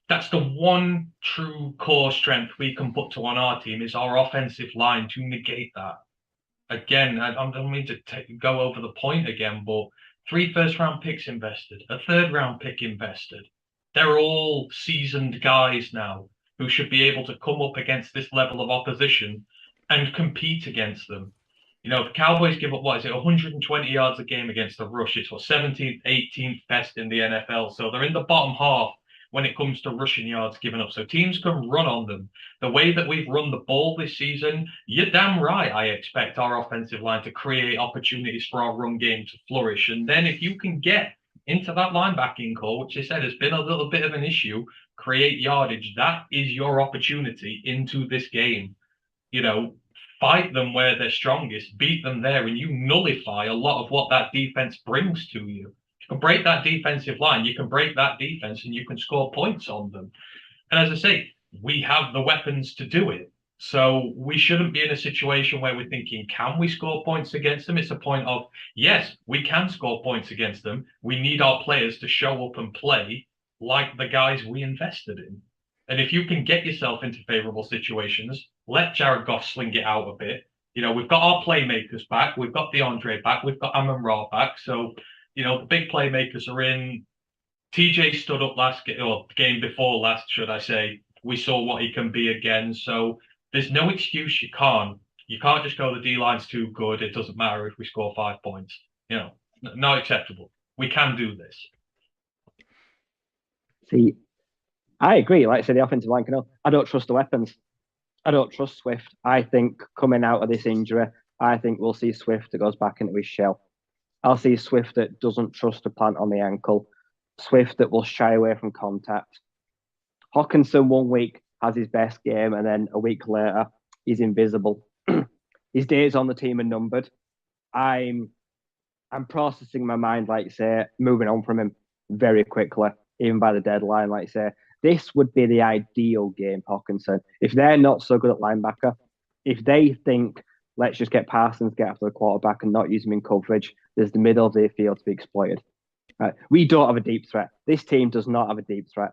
that's the one true core strength we can put to on our team is our offensive line to negate that. Again, I don't mean to go over the point again, but 3 first-round picks invested, a third-round pick invested. They're all seasoned guys now who should be able to come up against this level of opposition and compete against them. The Cowboys give up, 120 yards a game against the rush. It's 17th, 18th best in the NFL. So they're in the bottom half when it comes to rushing yards given up. So teams can run on them. The way that we've run the ball this season, you're damn right I expect our offensive line to create opportunities for our run game to flourish. And then if you can get into that linebacking core, which I said has been a little bit of an issue, create yardage, that is your opportunity into this game. Fight them where they're strongest, beat them there, and you nullify a lot of what that defense brings to you. You can break that defensive line, you can break that defense, and you can score points on them. And as I say, we have the weapons to do it. So we shouldn't be in a situation where we're thinking, can we score points against them? It's a point of, yes, we can score points against them. We need our players to show up and play like the guys we invested in. And if you can get yourself into favorable situations, let Jared Goff sling it out a bit. We've got our playmakers back. We've got DeAndre back. We've got Amon-Ra back. So, the big playmakers are in. TJ stood up game before last, should I say. We saw what he can be again. So there's no excuse. You can't just go, the D-line's too good. It doesn't matter if we score 5 points. Not acceptable. We can do this. See, I agree. Like I said, the offensive line I don't trust the weapons. I don't trust Swift. I think coming out of this injury, I think we'll see Swift that goes back into his shell. I'll see Swift that doesn't trust the plant on the ankle. Swift that will shy away from contact. Hawkinson 1 week has his best game, and then a week later, he's invisible. His days on the team are numbered. I'm processing my mind, like say, moving on from him very quickly, even by the deadline. Like say, this would be the ideal game, Hawkinson. If they're not so good at linebacker, if they think let's just get Parsons, get after the quarterback, and not use him in coverage, there's the middle of the field to be exploited. Right? We don't have a deep threat. This team does not have a deep threat.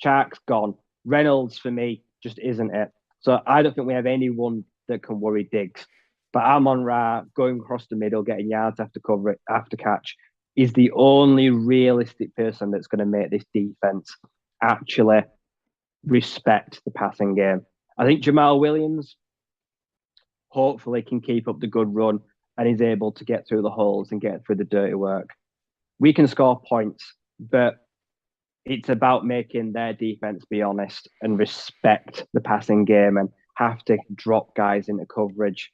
Chark's gone. Reynolds, for me, just isn't it. So I don't think we have anyone that can worry Diggs. But Amon-Ra going across the middle, getting yards after cover, after catch, is the only realistic person that's going to make this defense actually respect the passing game. I think Jamal Williams hopefully can keep up the good run and is able to get through the holes and get through the dirty work. We can score points, but it's about making their defense be honest and respect the passing game and have to drop guys into coverage.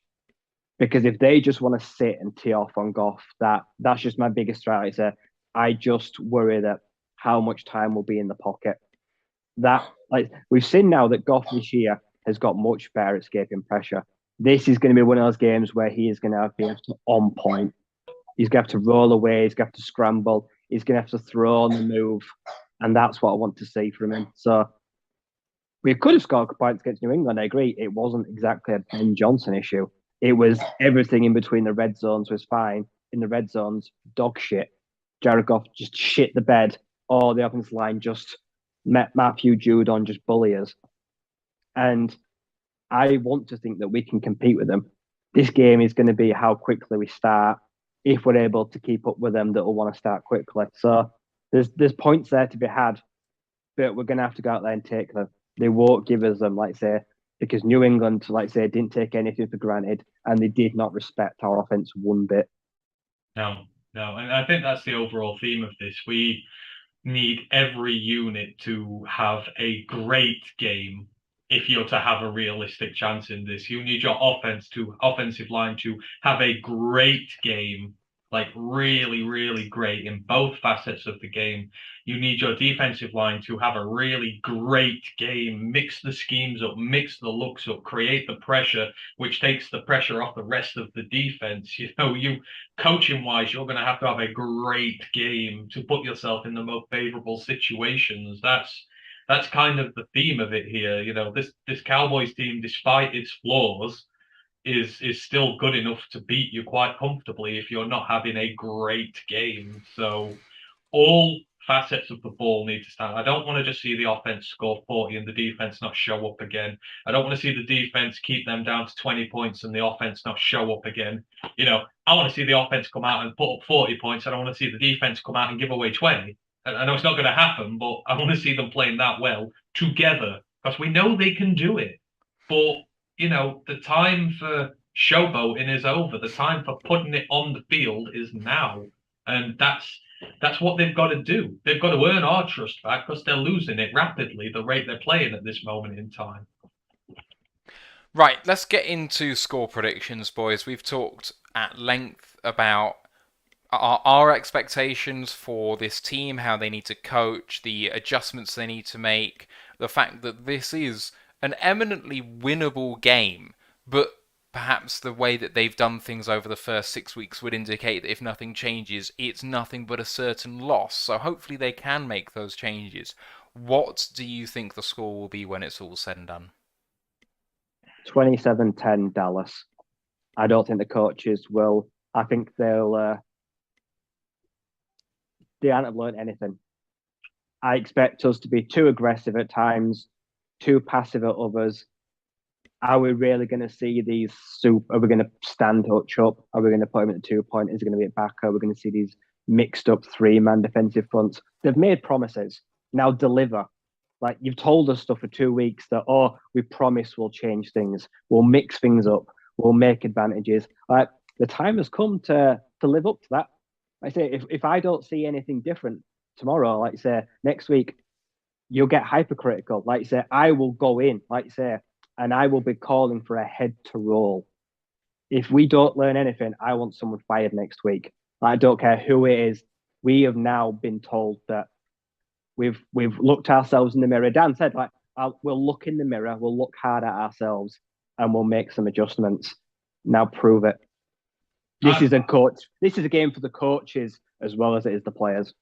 Because if they just want to sit and tee off on Goff, that's just my biggest strategy. I just worry that how much time will be in the pocket. That like we've seen now that Goff this year has got much better at escaping pressure. This is going to be one of those games where he is going to be able to on point. He's going to have to roll away. He's going to have to scramble. He's going to have to throw on the move. And that's what I want to see from him. So we could have scored points against New England. I agree. It wasn't exactly a Ben Johnson issue. It was everything in between the red zones was fine. In the red zones, dog shit. Jared Goff just shit the bed. Or the offensive line just met Matthew Judon just bully us. And I want to think that we can compete with them. This game is going to be how quickly we start. If we're able to keep up with them, that will want to start quickly. So there's points there to be had, but we're going to have to go out there and take them. They won't give us them, like say, because New England, like say, didn't take anything for granted, and they did not respect our offense one bit. No, and I think that's the overall theme of this. We need every unit to have a great game if you're to have a realistic chance in this. You need your offensive line to have a great game, like really, really great in both facets of the game. You need your defensive line to have a really great game, mix the schemes up, mix the looks up, create the pressure, which takes the pressure off the rest of the defense. You know, you coaching wise, you're going to have a great game to put yourself in the most favorable situations. That's kind of the theme of it here. You know, this Cowboys team, despite its flaws, is still good enough to beat you quite comfortably if you're not having a great game. So all facets of the ball need to stand. I don't want to just see the offense score 40 and the defense not show up again. I don't want to see the defense keep them down to 20 points and the offense not show up again. You know, I want to see the offense come out and put up 40 points. I don't want to see the defense come out and give away 20. I know it's not going to happen, but I want to see them playing that well together because we know they can do it. But, you know, the time for showboating is over. The time for putting it on the field is now. And that's what they've got to do. They've got to earn our trust back because they're losing it rapidly, the rate they're playing at this moment in time. Right, let's get into score predictions, boys. We've talked at length about our expectations for this team, how they need to coach, the adjustments they need to make, the fact that this is an eminently winnable game, but perhaps the way that they've done things over the first 6 weeks would indicate that if nothing changes, it's nothing but a certain loss. So hopefully they can make those changes. What do you think the score will be when it's all said and done? 27-10 Dallas. I don't think the coaches will. I think they haven't learned anything. I expect us to be too aggressive at times, too passive at others. Are we really going to see these are we going to stand Hutch up? Are we going to put him at the 2-point? Is it going to be at back? Are we going to see these mixed up 3-man defensive fronts? They've made promises. Now deliver. Like you've told us stuff for 2 weeks that, we promise we'll change things. We'll mix things up. We'll make advantages. Like the time has come to live up to that. I say, if I don't see anything different tomorrow, like say next week, you'll get hypercritical. Like you say, I will go in, like you say, and I will be calling for a head to roll. If we don't learn anything, I want someone fired next week. I don't care who it is. We have now been told that we've looked ourselves in the mirror. Dan said, like, we'll look in the mirror, we'll look hard at ourselves, and we'll make some adjustments. Now prove it. This is a game for the coaches as well as it is the players.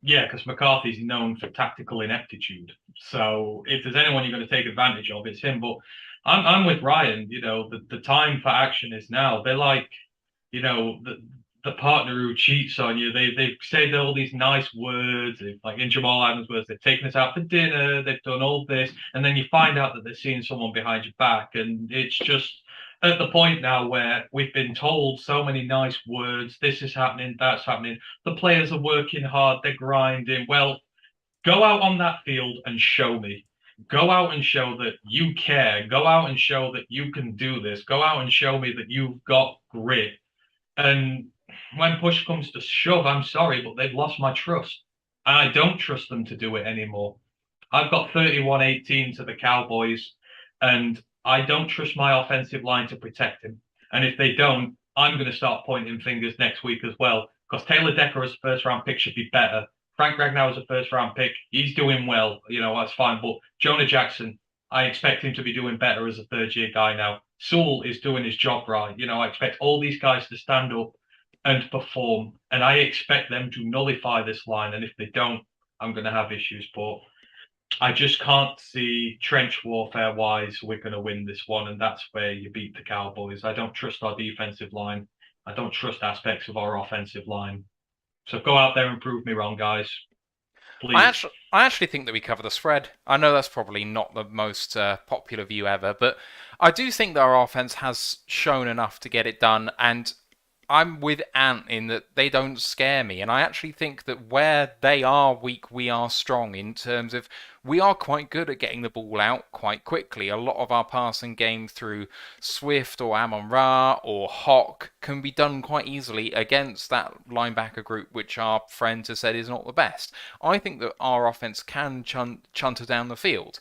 Yeah, because McCarthy's known for tactical ineptitude. So if there's anyone you're going to take advantage of, it's him. But I'm with Ryan. You know, the time for action is now. They're like, you know, the partner who cheats on you. They've said all these nice words, like in Jamal Adams' words. They've taken us out for dinner. They've done all this, and then you find out that they're seeing someone behind your back, and it's just at the point now where we've been told so many nice words. This is happening. That's happening. The players are working hard. They're grinding. Well, go out on that field and show me. Go out and show that you care. Go out and show that you can do this. Go out and show me that you've got grit. And when push comes to shove, I'm sorry, but they've lost my trust. And I don't trust them to do it anymore. I've got 31-18 to the Cowboys, and I don't trust my offensive line to protect him. And if they don't, I'm going to start pointing fingers next week as well, because Taylor Decker as a first-round pick should be better. Frank Ragnow as a first-round pick, he's doing well. You know, that's fine. But Jonah Jackson, I expect him to be doing better as a third-year guy now. Sewell is doing his job right. You know, I expect all these guys to stand up and perform, and I expect them to nullify this line. And if they don't, I'm going to have issues. But I just can't see trench warfare wise we're going to win this one, and that's where you beat the Cowboys. I don't trust our defensive line. I don't trust aspects of our offensive line. So go out there and prove me wrong, guys. Please. I actually think that we cover the spread. I know that's probably not the most popular view ever, but I do think that our offense has shown enough to get it done, and I'm with Ant in that they don't scare me, and I actually think that where they are weak, we are strong in terms of we are quite good at getting the ball out quite quickly. A lot of our passing game through Swift or Amon-Ra or Hawk can be done quite easily against that linebacker group, which our friend has said is not the best. I think that our offense can chunter down the field.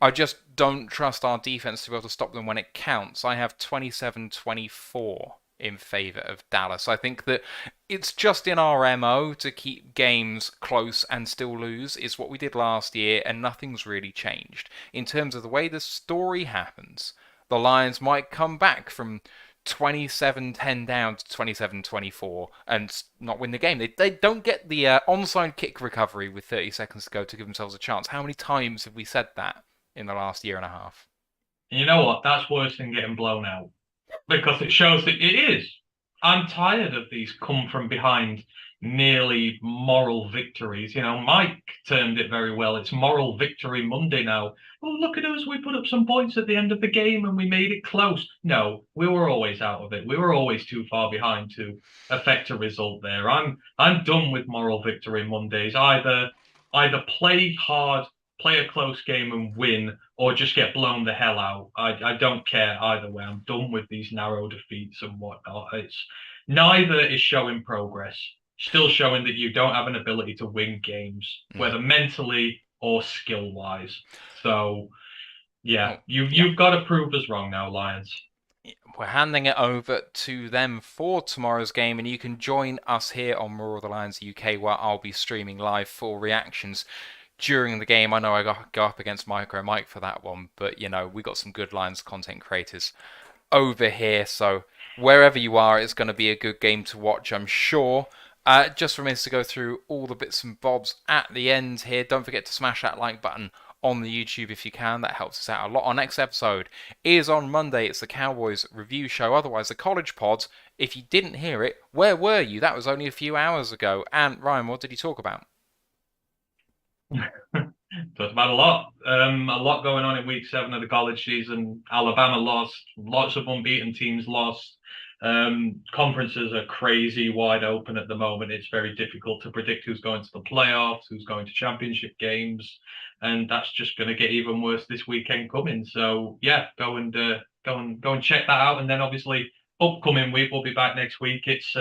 I just don't trust our defense to be able to stop them when it counts. I have 27-24 in favour of Dallas. I think that it's just in our MO to keep games close and still lose. Is what we did last year, and nothing's really changed. In terms of the way the story happens, the Lions might come back from 27-10 down to 27-24 and not win the game. They don't get the onside kick recovery with 30 seconds to go to give themselves a chance. How many times have we said that in the last year and a half? And you know what? That's worse than getting blown out, because it shows that it is. I'm tired of these come from behind nearly moral victories. You know, Mike termed it very well. It's moral victory Monday now. Oh, look at us. We put up some points at the end of the game and we made it close. No, we were always out of it. We were always too far behind to affect a result there. I'm done with moral victory Mondays. Either play hard, play a close game and win, or just get blown the hell out. I don't care either way. I'm done with these narrow defeats and whatnot. Neither is showing progress. Still showing that you don't have an ability to win games, whether mentally or skill-wise. So, yeah, you've got to prove us wrong now, Lions. We're handing it over to them for tomorrow's game, and you can join us here on Roar of the Lions UK, where I'll be streaming live full reactions during the game. I know I go up against Micro Mike for that one, but you know, we got some good Lions content creators over here, so wherever you are, it's going to be a good game to watch, I'm sure. Just remains to go through all the bits and bobs at the end here. Don't forget to smash that like button on the YouTube if you can. That helps us out a lot. Our next episode is on Monday. It's the Cowboys review show. Otherwise, the College Pod. If you didn't hear it, where were you? That was only a few hours ago. And Ryan, what did you talk about? Talked about a lot going on in week 7 of the college season. Alabama lost, lots of unbeaten teams lost. Conferences are crazy wide open at the moment. It's very difficult to predict who's going to the playoffs, who's going to championship games, and that's just going to get even worse this weekend coming. So yeah, go and check that out. And then obviously upcoming week, we'll be back next week. It's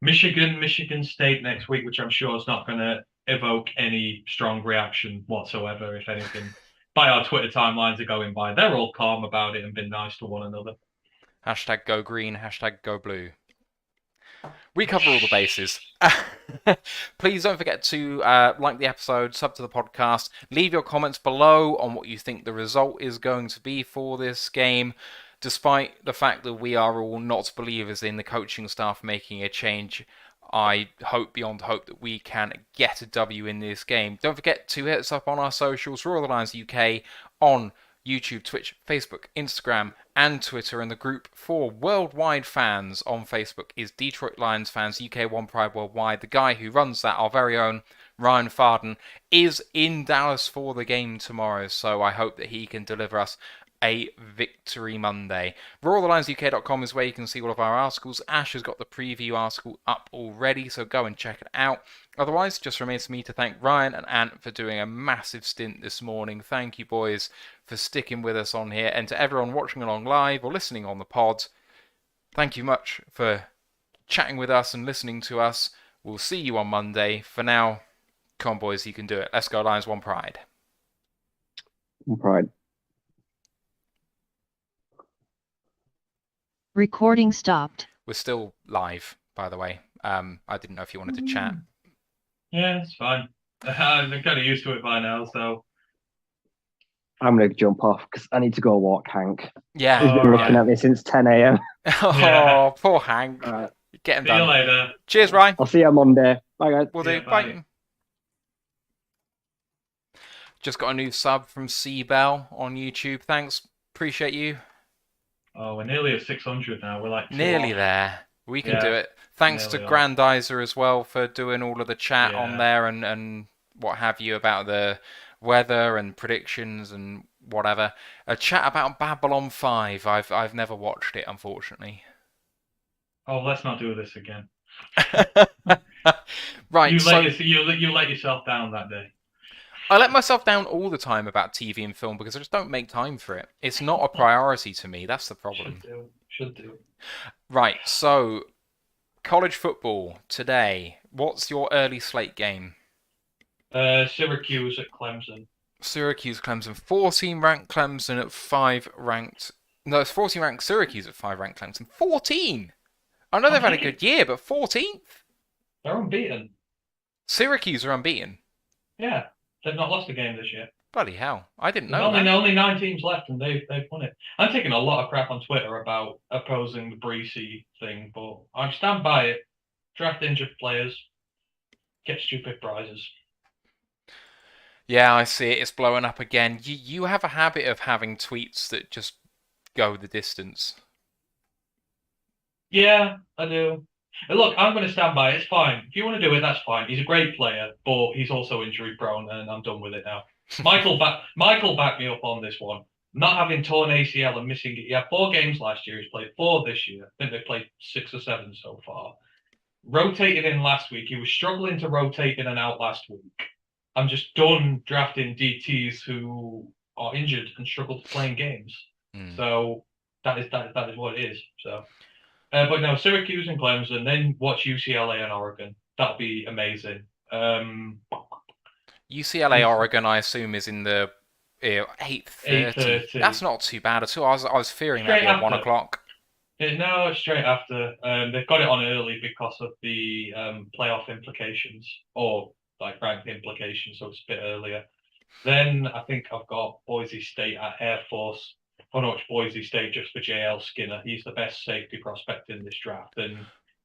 Michigan State next week, which I'm sure is not going to evoke any strong reaction whatsoever, if anything. By our Twitter timelines are going by, they're all calm about it and been nice to one another. Hashtag go green, hashtag go blue. We cover all the bases. Please don't forget to like the episode, sub to the podcast, leave your comments below on what you think the result is going to be for this game. Despite the fact that we are all not believers in the coaching staff making a change, I hope beyond hope that we can get a W in this game. Don't forget to hit us up on our socials, Roar the Lions UK, on YouTube, Twitch, Facebook, Instagram, and Twitter. And the group for worldwide fans on Facebook is Detroit Lions Fans UK One Pride Worldwide. The guy who runs that, our very own Ryan Farden, is in Dallas for the game tomorrow, so I hope that he can deliver us a victory Monday. RoarTheLionsUK.com is where you can see all of our articles. Ash has got the preview article up already, so go and check it out. Otherwise, just remains for me to thank Ryan and Ant for doing a massive stint this morning. Thank you, boys, for sticking with us on here. And to everyone watching along live or listening on the pod, thank you much for chatting with us and listening to us. We'll see you on Monday. For now, come on, boys, you can do it. Let's go, Lions. One Pride. One Pride. Recording stopped. We're still live, by the way. I didn't know if you wanted to chat. Yeah, it's fine. I'm kind of used to it by now, so. I'm going to jump off because I need to go walk Hank. Yeah. He's been looking at me since 10 a.m. Oh, poor Hank. Right. Get him See done. you later. Cheers, Ryan. I'll see you on Monday. Bye, guys. Will Yeah, do. bye. Bye. Just got a new sub from C Bell on YouTube. Thanks. Appreciate you. Oh, we're nearly at 600 now. We're like Nearly off. there. We can Yeah, do it. Thanks to nearly Grandizer as well for doing all of the chat on Yeah. there and what have you about the weather and predictions and whatever. A chat about Babylon 5. I've never watched it, unfortunately. Oh, let's not do this again. Right, You so you let yourself down that day. I let myself down all the time about TV and film because I just don't make time for it. It's not a priority to me. That's the problem. Should do. Right, so college football today. What's your early slate game? Syracuse at Clemson. Syracuse, Clemson. 14 ranked Clemson at 5 ranked. No, it's 14 ranked Syracuse at 5 ranked Clemson. 14! I know they've had a good year, but 14th? They're unbeaten. Syracuse are unbeaten. Yeah, they've not lost a game this year. Bloody hell. I didn't There's know that. only 9 teams left, and they've won it. I'm taking a lot of crap on Twitter about opposing the Breesy thing, but I stand by it. Draft injured players, get stupid prizes. Yeah, I see it. It's blowing up again. You have a habit of having tweets that just go the distance. Yeah, I do. And look, I'm going to stand by it. It's fine. If you want to do it, that's fine. He's a great player, but he's also injury prone, and I'm done with it now. Michael backed me up on this one. Not having torn ACL and missing it. He had 4 games last year. He's played 4 this year. I think they've played 6 or 7 so far. Rotated in last week. He was struggling to rotate in and out last week. I'm just done drafting DTs who are injured and struggle to play in games. So that is what it is. So, but no, Syracuse and Clemson. Then watch UCLA and Oregon. That'll be amazing. UCLA, Oregon, I assume, is in the 8:30. 8:30. That's not too bad at all. I was fearing that'd be at 1 o'clock. No, it's straight after. They've got it on early because of the playoff implications, or like rank implications, so it's a bit earlier. Then I think I've got Boise State at Air Force. I want to watch Boise State just for JL Skinner. He's the best safety prospect in this draft, and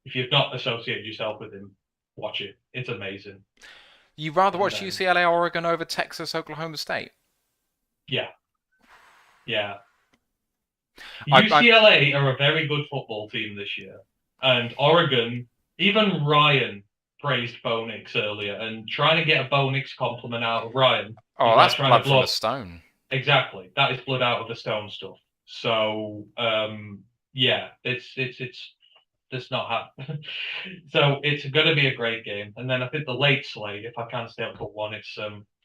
if you've not associated yourself with him, watch it. It's amazing. You'd rather watch then- UCLA, Oregon over Texas, Oklahoma State? Yeah. I- UCLA are a very good football team this year, and Oregon. Even Ryan praised Bo Nix earlier, and trying to get a Bo Nix compliment out of Ryan. Oh, He's that's like trying blood to from blow- a stone. Exactly, that is blood out of the stone stuff. So, yeah, it's not happening. So it's going to be a great game. And then I think the late slate, if I can stay up for one, it's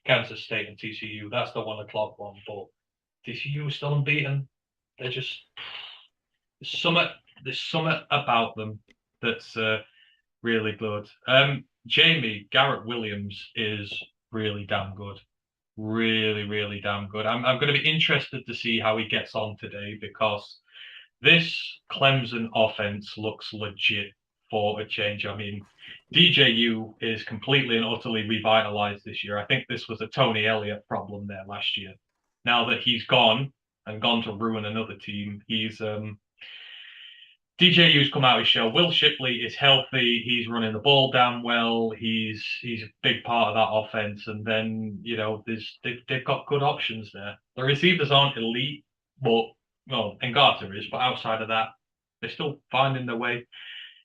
Kansas State and TCU. That's the 1 o'clock one. But TCU is still unbeaten. They're just there's something about them that's really good. Jamie, Garrett Williams is really damn good. Really, really damn good. I'm going to be interested to see how he gets on today because this Clemson offense looks legit for a change. I mean, DJU is completely and utterly revitalized this year. I think this was a Tony Elliott problem there last year. Now that he's gone and gone to ruin another team, DJU's come out his shell. Will Shipley is healthy. He's running the ball damn well. He's a big part of that offense. And then, they've got good options there. The receivers aren't elite, but Ngata is. But outside of that, they're still finding their way.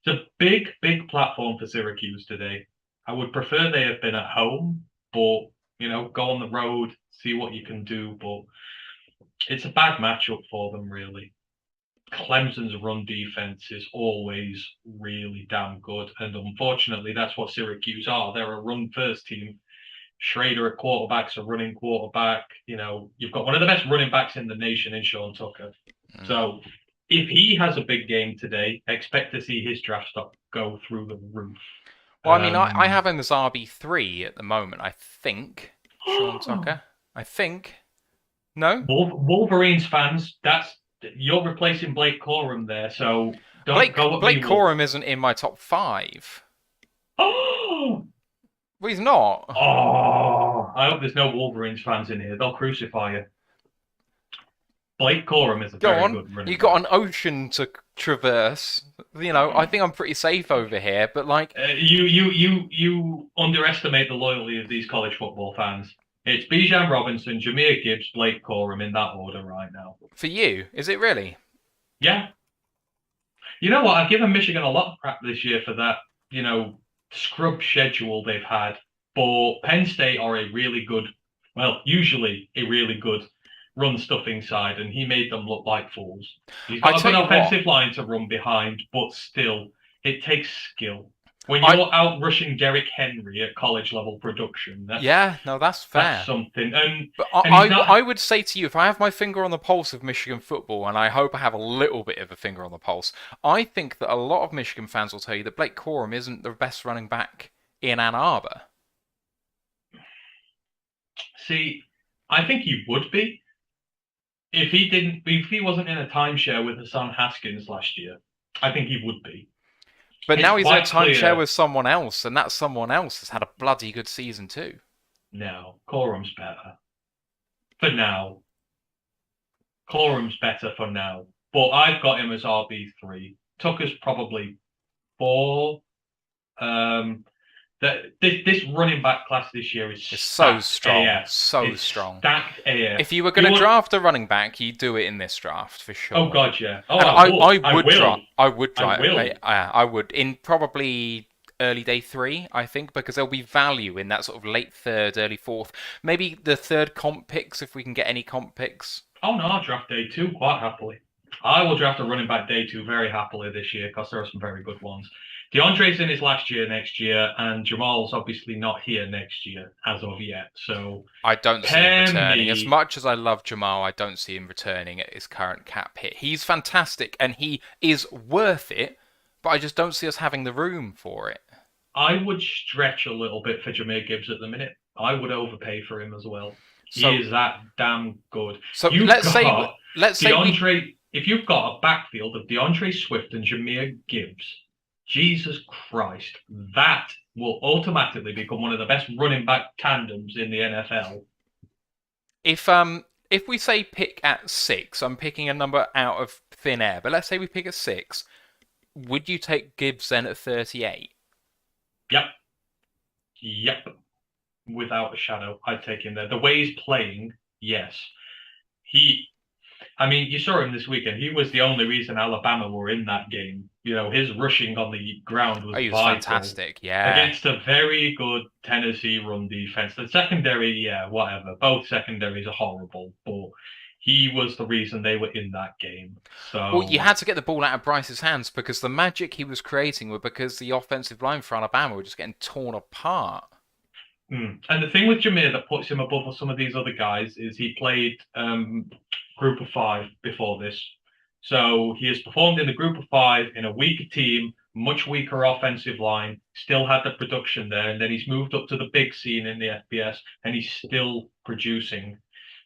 It's a big, big platform for Syracuse today. I would prefer they have been at home, but go on the road, see what you can do. But it's a bad matchup for them, really. Clemson's run defense is always really damn good. And unfortunately, that's what Syracuse are. They're a run-first team. Schrader at quarterback's a running quarterback. You've got one of the best running backs in the nation in Sean Tucker. So if he has a big game today, expect to see his draft stock go through the roof. Well, I mean, I have him as RB3 at the moment, I think. Sean Tucker. I think. No? Wolverines fans, you're replacing Blake Corum there, so don't go at Blake Corum isn't in my top 5. Oh! Well, he's not. Oh! I hope there's no Wolverines fans in here. They'll crucify you. Blake Corum is a very good running You've got an ocean to traverse. I think I'm pretty safe over here, but you underestimate the loyalty of these college football fans. It's Bijan Robinson, Jahmyr Gibbs, Blake Corum in that order right now. For you, is it really? Yeah. You know what? I've given Michigan a lot of crap this year for that, scrub schedule they've had. But Penn State are usually a really good run stuffing side, and he made them look like fools. He's got a good offensive line to run behind, but still, it takes skill. When you're out rushing Derrick Henry at college level production, that's fair. That's something. But I would say to you, if I have my finger on the pulse of Michigan football, and I hope I have a little bit of a finger on the pulse, I think that a lot of Michigan fans will tell you that Blake Corum isn't the best running back in Ann Arbor. See, I think he would be if he wasn't in a timeshare with Hassan Haskins last year. I think he would be. But now he's in a timeshare with someone else, and that someone else has had a bloody good season too. No, Corum's better. For now. Corum's better for now. But I've got him as RB3. Tucker's probably 4. This running back class this year is so strong. Strong. Stacked AF. If you were going to draft a running back, you'd do it in this draft for sure. Oh god, yeah. Oh, I would in probably early day 3, I think, because there'll be value in that sort of late 3rd, early 4th, maybe the 3rd comp picks if we can get any comp picks. Oh no, I'll draft day 2 quite happily. I will draft a running back day 2 very happily this year because there are some very good ones. DeAndre's in his last year next year, and Jamal's obviously not here next year as of yet. So I don't see him returning. As much as I love Jamal, I don't see him returning at his current cap hit. He's fantastic, and he is worth it, but I just don't see us having the room for it. I would stretch a little bit for Jahmyr Gibbs at the minute. I would overpay for him as well. He is that damn good. So let's say DeAndre. If you've got a backfield of DeAndre Swift and Jahmyr Gibbs, Jesus Christ, that will automatically become one of the best running back tandems in the NFL. If we say pick at 6, I'm picking a number out of thin air, but let's say we pick at 6, would you take Gibbs then at 38? Yep. Without a shadow, I'd take him there. The way he's playing, yes. You saw him this weekend. He was the only reason Alabama were in that game. His rushing on the ground was vital. Fantastic, yeah. Against a very good Tennessee run defense. The secondary, whatever. Both secondaries are horrible, but he was the reason they were in that game. So, well, you had to get the ball out of Bryce's hands because the magic he was creating were because the offensive line for Alabama were just getting torn apart. And the thing with Jahmyr that puts him above some of these other guys is he played Group of 5 before this. So he has performed in the Group of 5 in a weaker team much weaker offensive line, still had the production there, and then he's moved up to the big scene in the FBS, and he's still producing.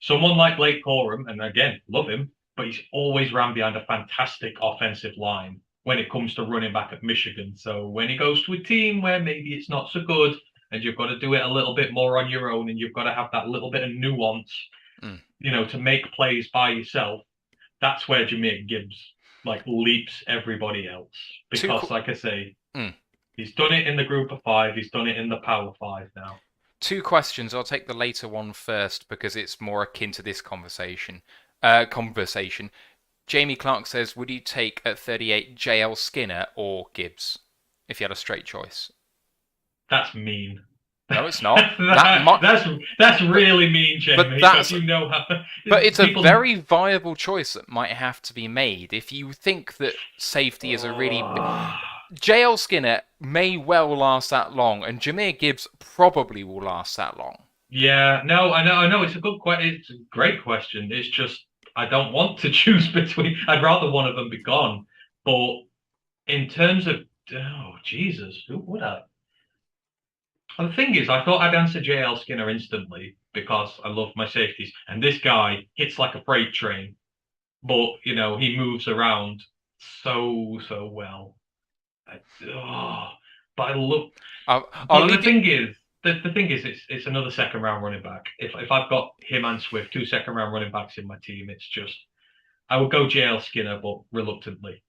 Someone like Blake Corum, and again, love him, but he's always ran behind a fantastic offensive line when it comes to running back at Michigan. So when he goes to a team where maybe it's not so good, and you've got to do it a little bit more on your own, and you've got to have that little bit of nuance, to make plays by yourself, that's where Jahmyr Gibbs leaps everybody else. Because, like I say, he's done it in the group of 5, he's done it in the Power 5 now. 2 questions. I'll take the later one first because it's more akin to this conversation. Jamie Clark says, would you take at 38 JL Skinner or Gibbs if you had a straight choice? That's mean. No, it's not. That's really mean, Jamie. But But it's a very viable choice that might have to be made. If you think that safety is a really... JL Skinner may well last that long, and Jahmyr Gibbs probably will last that long. Yeah, no, I know. It's a good question. It's a great question. It's just, I don't want to choose between... I'd rather one of them be gone. But in terms of... Oh, Jesus, who would I... Well, the thing is, I thought I'd answer JL Skinner instantly because I love my safeties. And this guy hits like a freight train. But, he moves around so well. But I love... The thing is, it's another second-round running back. If I've got him and Swift, 2 second-round running backs in my team, it's just... I would go JL Skinner, but reluctantly.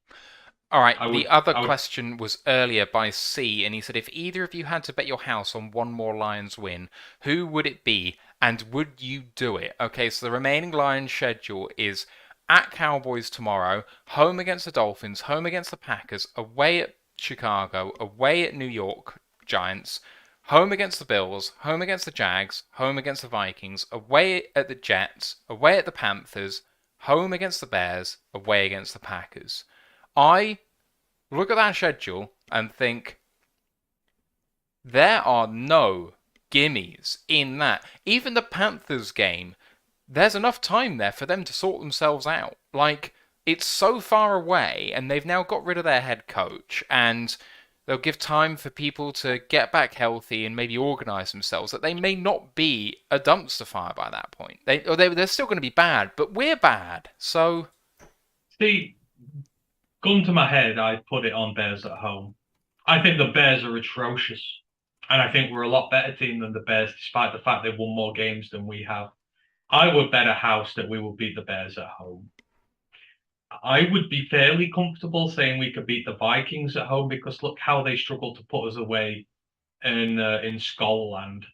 All right, the other question was earlier by C, and he said, if either of you had to bet your house on one more Lions win, who would it be, and would you do it? Okay, so the remaining Lions schedule is at Cowboys tomorrow, home against the Dolphins, home against the Packers, away at Chicago, away at New York Giants, home against the Bills, home against the Jags, home against the Vikings, away at the Jets, away at the Panthers, home against the Bears, away against the Packers. I look at that schedule and think there are no gimmies in that. Even the Panthers game, there's enough time there for them to sort themselves out. It's so far away, and they've now got rid of their head coach, and they'll give time for people to get back healthy and maybe organise themselves, that they may not be a dumpster fire by that point. They're still going to be bad, but we're bad, so... See... Gun to my head, I'd put it on Bears at home. I think the Bears are atrocious. And I think we're a lot better team than the Bears, despite the fact they've won more games than we have. I would bet a house that we will beat the Bears at home. I would be fairly comfortable saying we could beat the Vikings at home because look how they struggled to put us away in Skullland.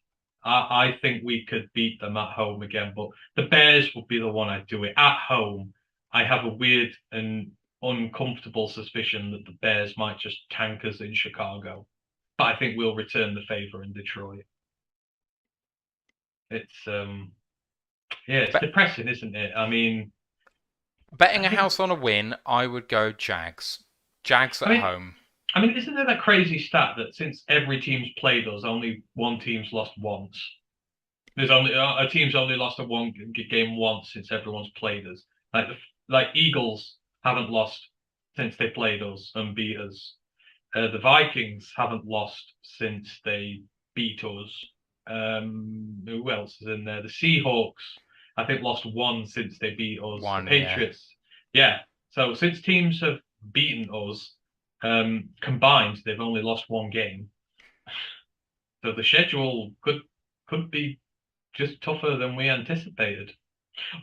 I think we could beat them at home again, but the Bears would be the one I'd do it. At home, I have a weird and uncomfortable suspicion that the Bears might just tank us in Chicago. But I think we'll return the favor in Detroit. It's depressing, isn't it? I mean, betting a house on a win, I would go Jags. Jags at home. I mean, isn't there that crazy stat that since every team's played us, only one team's lost once? There's only a team's only lost a one game once since everyone's played us. Like Eagles haven't lost since they played us and beat us. The Vikings haven't lost since they beat us. Who else is in there? The Seahawks, I think, lost one since they beat us. The Patriots, yeah. So since teams have beaten us, combined, they've only lost one game. So the schedule could be just tougher than we anticipated.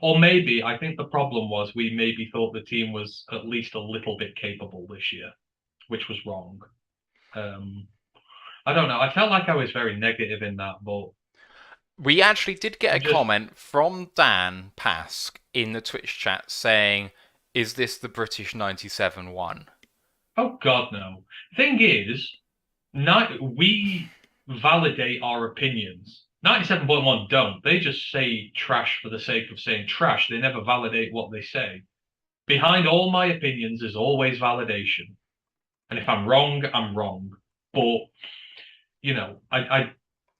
Or maybe, I think the problem was we maybe thought the team was at least a little bit capable this year, which was wrong. I don't know. I felt like I was very negative in that, but... We actually did get a comment from Dan Pask in the Twitch chat saying, is this the British 97 one? Oh, God, no. Thing is, we validate our opinions. 97.1 don't. They just say trash for the sake of saying trash. They never validate what they say. Behind all my opinions is always validation. And if I'm wrong, I'm wrong. But, I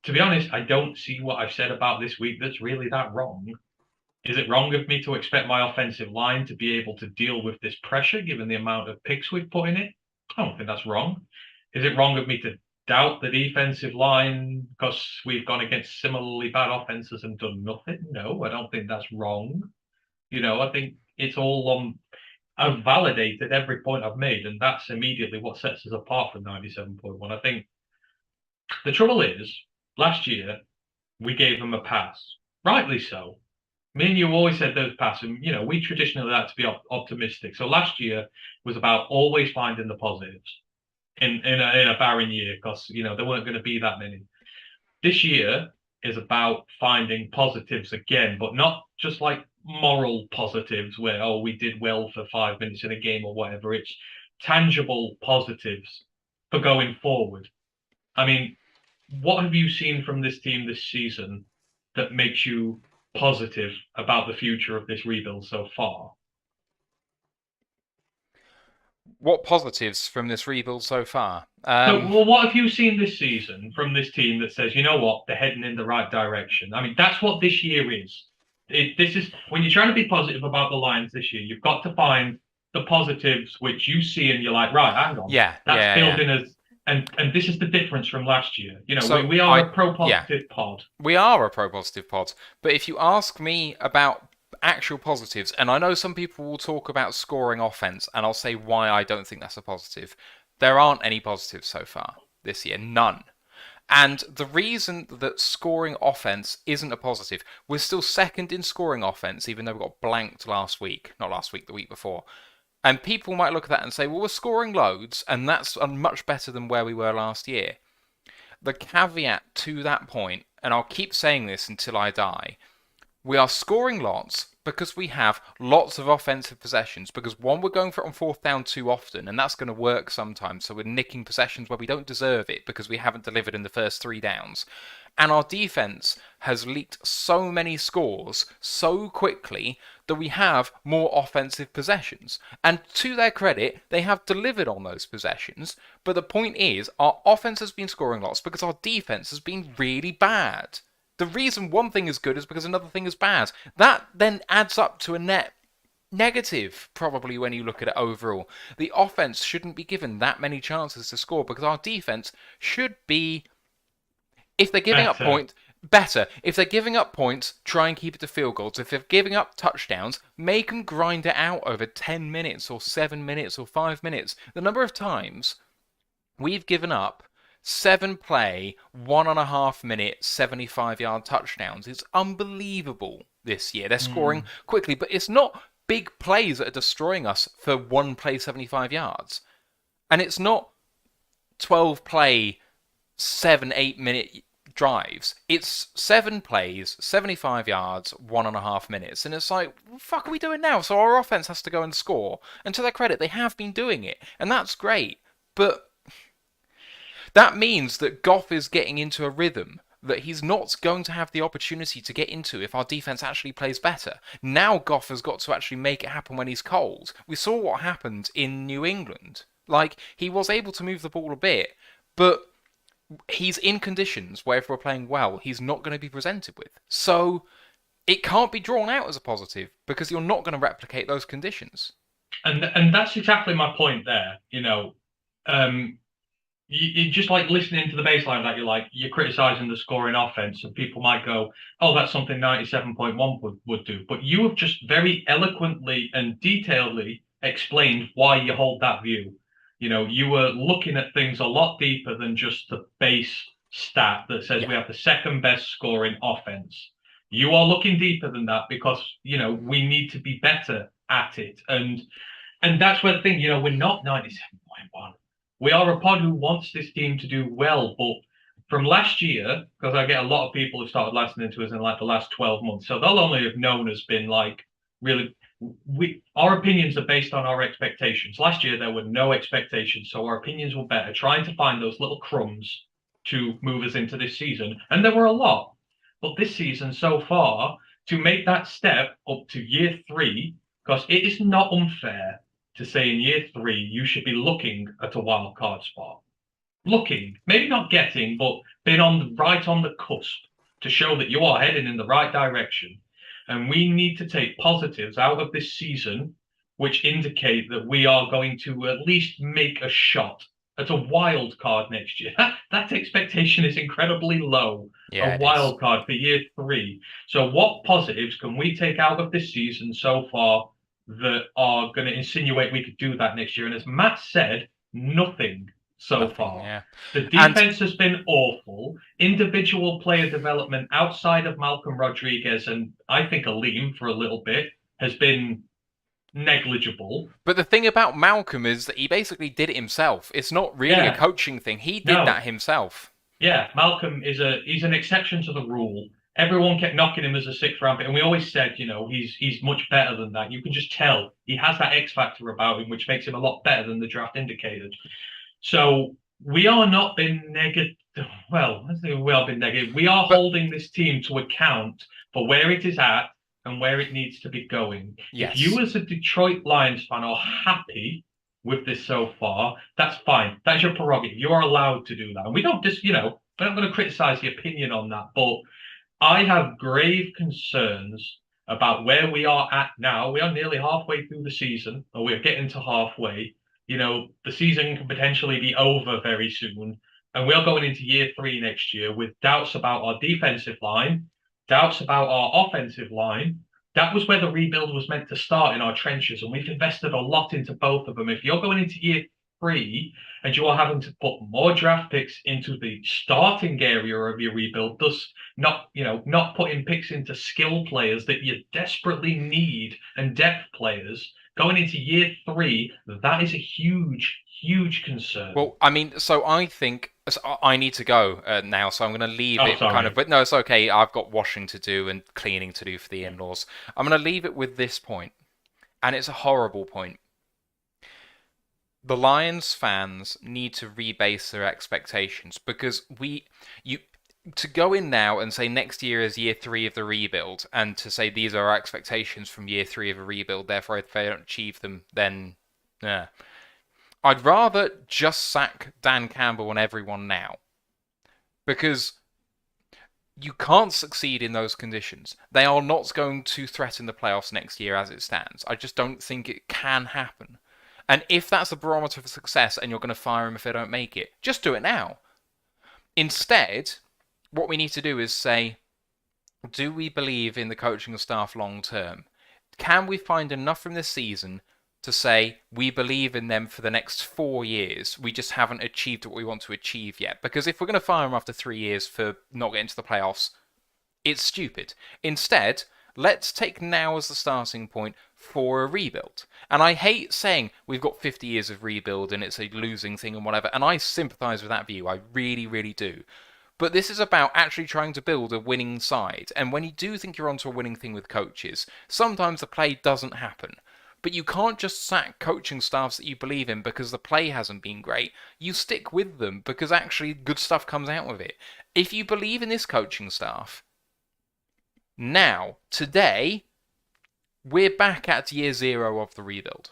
to be honest, I don't see what I've said about this week that's really that wrong. Is it wrong of me to expect my offensive line to be able to deal with this pressure, given the amount of picks we've put in it? I don't think that's wrong. Is it wrong of me to doubt the defensive line because we've gone against similarly bad offenses and done nothing? No, I don't think that's wrong. I think it's all I've validated every point I've made, and that's immediately what sets us apart from 97.1. I think the trouble is, last year, we gave them a pass. Rightly so. Me and you always said those pass, and we traditionally like to be optimistic. So last year was about always finding the positives in a barren year, because there weren't going to be that many. This year is about finding positives again, but not just like moral positives where we did well for 5 minutes in a game or whatever. It's tangible positives for going forward. I mean, what have you seen from this team this season that makes you positive about the future of this rebuild so far? What positives from this rebuild so far? What have you seen this season from this team that says, you know what, they're heading in the right direction? I mean, that's what this year is. This is when you're trying to be positive about the Lions this year, you've got to find the positives which you see and you're like, right, hang on. That's building us. And this is the difference from last year. So we are a pro-positive pod. We are a pro-positive pod. But if you ask me about actual positives, and I know some people will talk about scoring offense, and I'll say why I don't think that's a positive. There aren't any positives so far this year. None. And the reason that scoring offense isn't a positive, we're still second in scoring offense, even though we got blanked last week. Not last week, the week before. And people might look at that and say, well, we're scoring loads, and that's much better than where we were last year. The caveat to that point, and I'll keep saying this until I die, we are scoring lots because we have lots of offensive possessions, because one, we're going for it on fourth down too often, and that's going to work sometimes, so we're nicking possessions where we don't deserve it because we haven't delivered in the first 3 downs. And our defense has leaked so many scores so quickly that we have more offensive possessions. And to their credit, they have delivered on those possessions. But the point is, our offense has been scoring lots because our defense has been really bad. The reason one thing is good is because another thing is bad. That then adds up to a net negative, probably, when you look at it overall. The offense shouldn't be given that many chances to score because our defense should be... If they're giving up points, better. If they're giving up points, try and keep it to field goals. If they're giving up touchdowns, make them grind it out over 10 minutes or 7 minutes or 5 minutes. The number of times we've given up 7-play, 1.5 minute, 75-yard touchdowns is unbelievable this year. They're scoring quickly, but it's not big plays that are destroying us for 1 play, 75 yards. And it's not 12-play, 7-8 minute drives. It's 7 plays, 75 yards, 1.5 minutes. And it's like, what the fuck are we doing now? So our offense has to go and score. And to their credit, they have been doing it. And that's great. But that means that Goff is getting into a rhythm that he's not going to have the opportunity to get into if our defense actually plays better. Now Goff has got to actually make it happen when he's cold. We saw what happened in New England. Like, he was able to move the ball a bit, but he's in conditions where if we're playing well, he's not going to be presented with. So it can't be drawn out as a positive because you're not going to replicate those conditions. And that's exactly my point there. You just like listening to the baseline that you're criticizing the scoring offense, and people might go, oh, that's something 97.1 would do. But you have just very eloquently and detailedly explained why you hold that view. You were looking at things a lot deeper than just the base stat that says we have the second best scoring offense. You are looking deeper than that because, we need to be better at it. And that's where the thing, we're not 97.1. We are a pod who wants this team to do well, but from last year, because I get a lot of people who started listening to us in like the last 12 months, so they'll only have known us been like really... our opinions are based on our expectations. Last year, there were no expectations, so our opinions were better, trying to find those little crumbs to move us into this season. And there were a lot. But this season so far, to make that step up to year 3, because it is not unfair to say in year 3, you should be looking at a wild card spot. Looking, maybe not getting, but being right on the cusp to show that you are heading in the right direction. And we need to take positives out of this season which indicate that we are going to at least make a shot at a wild card next year. That expectation is incredibly low. Yeah, A wild card for year 3. So what positives can we take out of this season so far that are going to insinuate we could do that next year? And as Matt said, nothing so far. Yeah. The defense has been awful. Individual player development outside of Malcolm Rodriguez and I think Aleem for a little bit has been negligible. But the thing about Malcolm is that he basically did it himself. It's not really a coaching thing. He did that himself. Yeah, Malcolm he's an exception to the rule. Everyone kept knocking him as a 6th round pick, and we always said, he's much better than that. You can just tell he has that X factor about him, which makes him a lot better than the draft indicated. So we are not been negative. Well, I think we have been negative. We are holding this team to account for where it is at and where it needs to be going. Yes. If you as a Detroit Lions fan are happy with this so far, that's fine. That's your prerogative. You are allowed to do that. And we don't just, we're not going to criticize the opinion on that. But I have grave concerns about where we are at now. We are nearly halfway through the season, or we're getting to halfway. The season can potentially be over very soon. And we are going into year 3 next year with doubts about our defensive line, doubts about our offensive line. That was where the rebuild was meant to start, in our trenches, and we've invested a lot into both of them. If you're going into year 3 and you are having to put more draft picks into the starting area of your rebuild, thus not putting picks into skill players that you desperately need and depth players, going into year 3, that is a huge, huge concern. Well, I mean, so I think I need to go now, so I'm going to leave it kind of. But no, it's okay. I've got washing to do and cleaning to do for the in-laws. I'm going to leave it with this point, and it's a horrible point. The Lions fans need to rebase their expectations, because to go in now and say next year is year 3 of the rebuild, and to say these are our expectations from year 3 of a rebuild, therefore if they don't achieve them, then I'd rather just sack Dan Campbell and everyone now, because you can't succeed in those conditions. They are not going to threaten the playoffs next year as it stands. I just don't think it can happen. And if that's a barometer for success and you're going to fire them if they don't make it, just do it now. Instead, what we need to do is say, do we believe in the coaching staff long term? Can we find enough from this season to say we believe in them for the next 4 years? We just haven't achieved what we want to achieve yet. Because if we're going to fire them after 3 years for not getting to the playoffs, it's stupid. Instead, let's take now as the starting point for a rebuild. And I hate saying we've got 50 years of rebuild and it's a losing thing and whatever, and I sympathise with that view. I really, really do. But this is about actually trying to build a winning side. And when you do think you're onto a winning thing with coaches, sometimes the play doesn't happen. But you can't just sack coaching staffs that you believe in because the play hasn't been great. You stick with them because actually good stuff comes out of it. If you believe in this coaching staff, now, today, we're back at year 0 of the rebuild.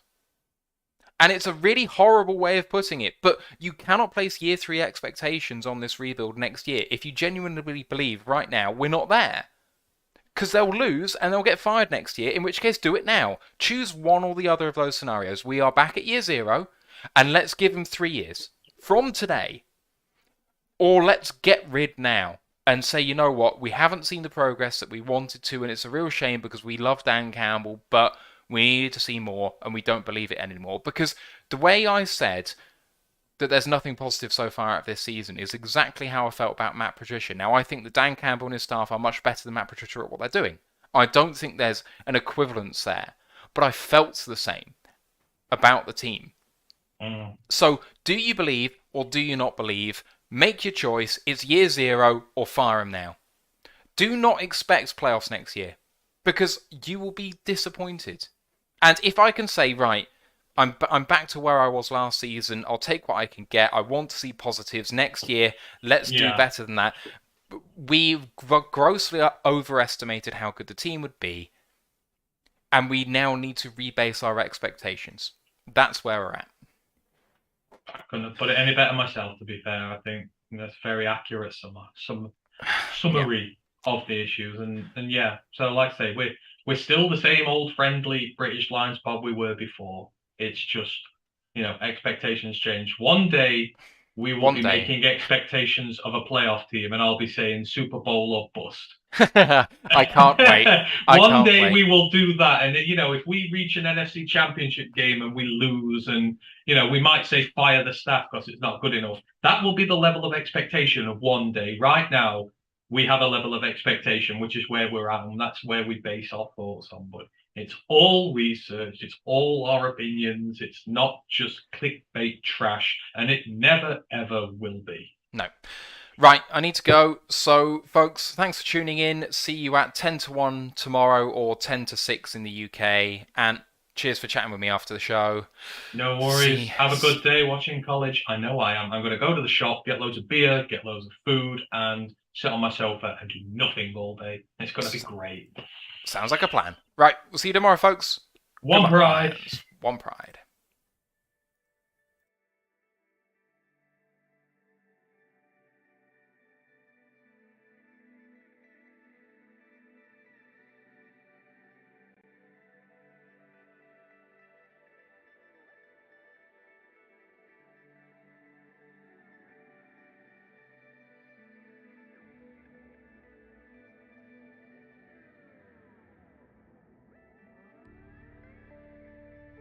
And it's a really horrible way of putting it, but you cannot place year 3 expectations on this rebuild next year if you genuinely believe right now we're not there. Because they'll lose and they'll get fired next year, in which case do it now. Choose one or the other of those scenarios. We are back at year 0, and let's give them 3 years from today. Or let's get rid now and say, you know what, we haven't seen the progress that we wanted to, and it's a real shame because we love Dan Campbell, but we needed to see more, and we don't believe it anymore. Because the way I said that there's nothing positive so far out of this season is exactly how I felt about Matt Patricia. Now, I think that Dan Campbell and his staff are much better than Matt Patricia at what they're doing. I don't think there's an equivalence there, but I felt the same about the team. So, do you believe or do you not believe? Make your choice. It's year 0 or fire him now. Do not expect playoffs next year, because you will be disappointed. And if I can say, right, I'm back to where I was last season, I'll take what I can get, I want to see positives next year, let's do better than that. We've grossly overestimated how good the team would be, and we now need to rebase our expectations. That's where we're at. I couldn't have put it any better myself, to be fair. I think that's very accurate summary of the issues. And yeah, so like I say, we're still the same old friendly British Lions pod we were before. It's just, expectations change. One day we will be making expectations of a playoff team, and I'll be saying Super Bowl or bust. I can't wait. One day we will do that, and if we reach an NFC Championship game and we lose, and we might say fire the staff because it's not good enough. That will be the level of expectation of one day. Right now, we have a level of expectation, which is where we're at, and that's where we base our thoughts on. But it's all research, it's all our opinions, it's not just clickbait trash, and it never, ever will be. No. Right, I need to go. So, folks, thanks for tuning in. See you at 10 to 1 tomorrow or 10 to 6 in the UK. And cheers for chatting with me after the show. No worries. Have a good day watching college. I know I am. I'm going to go to the shop, get loads of beer, get loads of food, and sit on my sofa and do nothing all day. It's going to be great. Sounds like a plan. Right, we'll see you tomorrow, folks. One pride. One pride.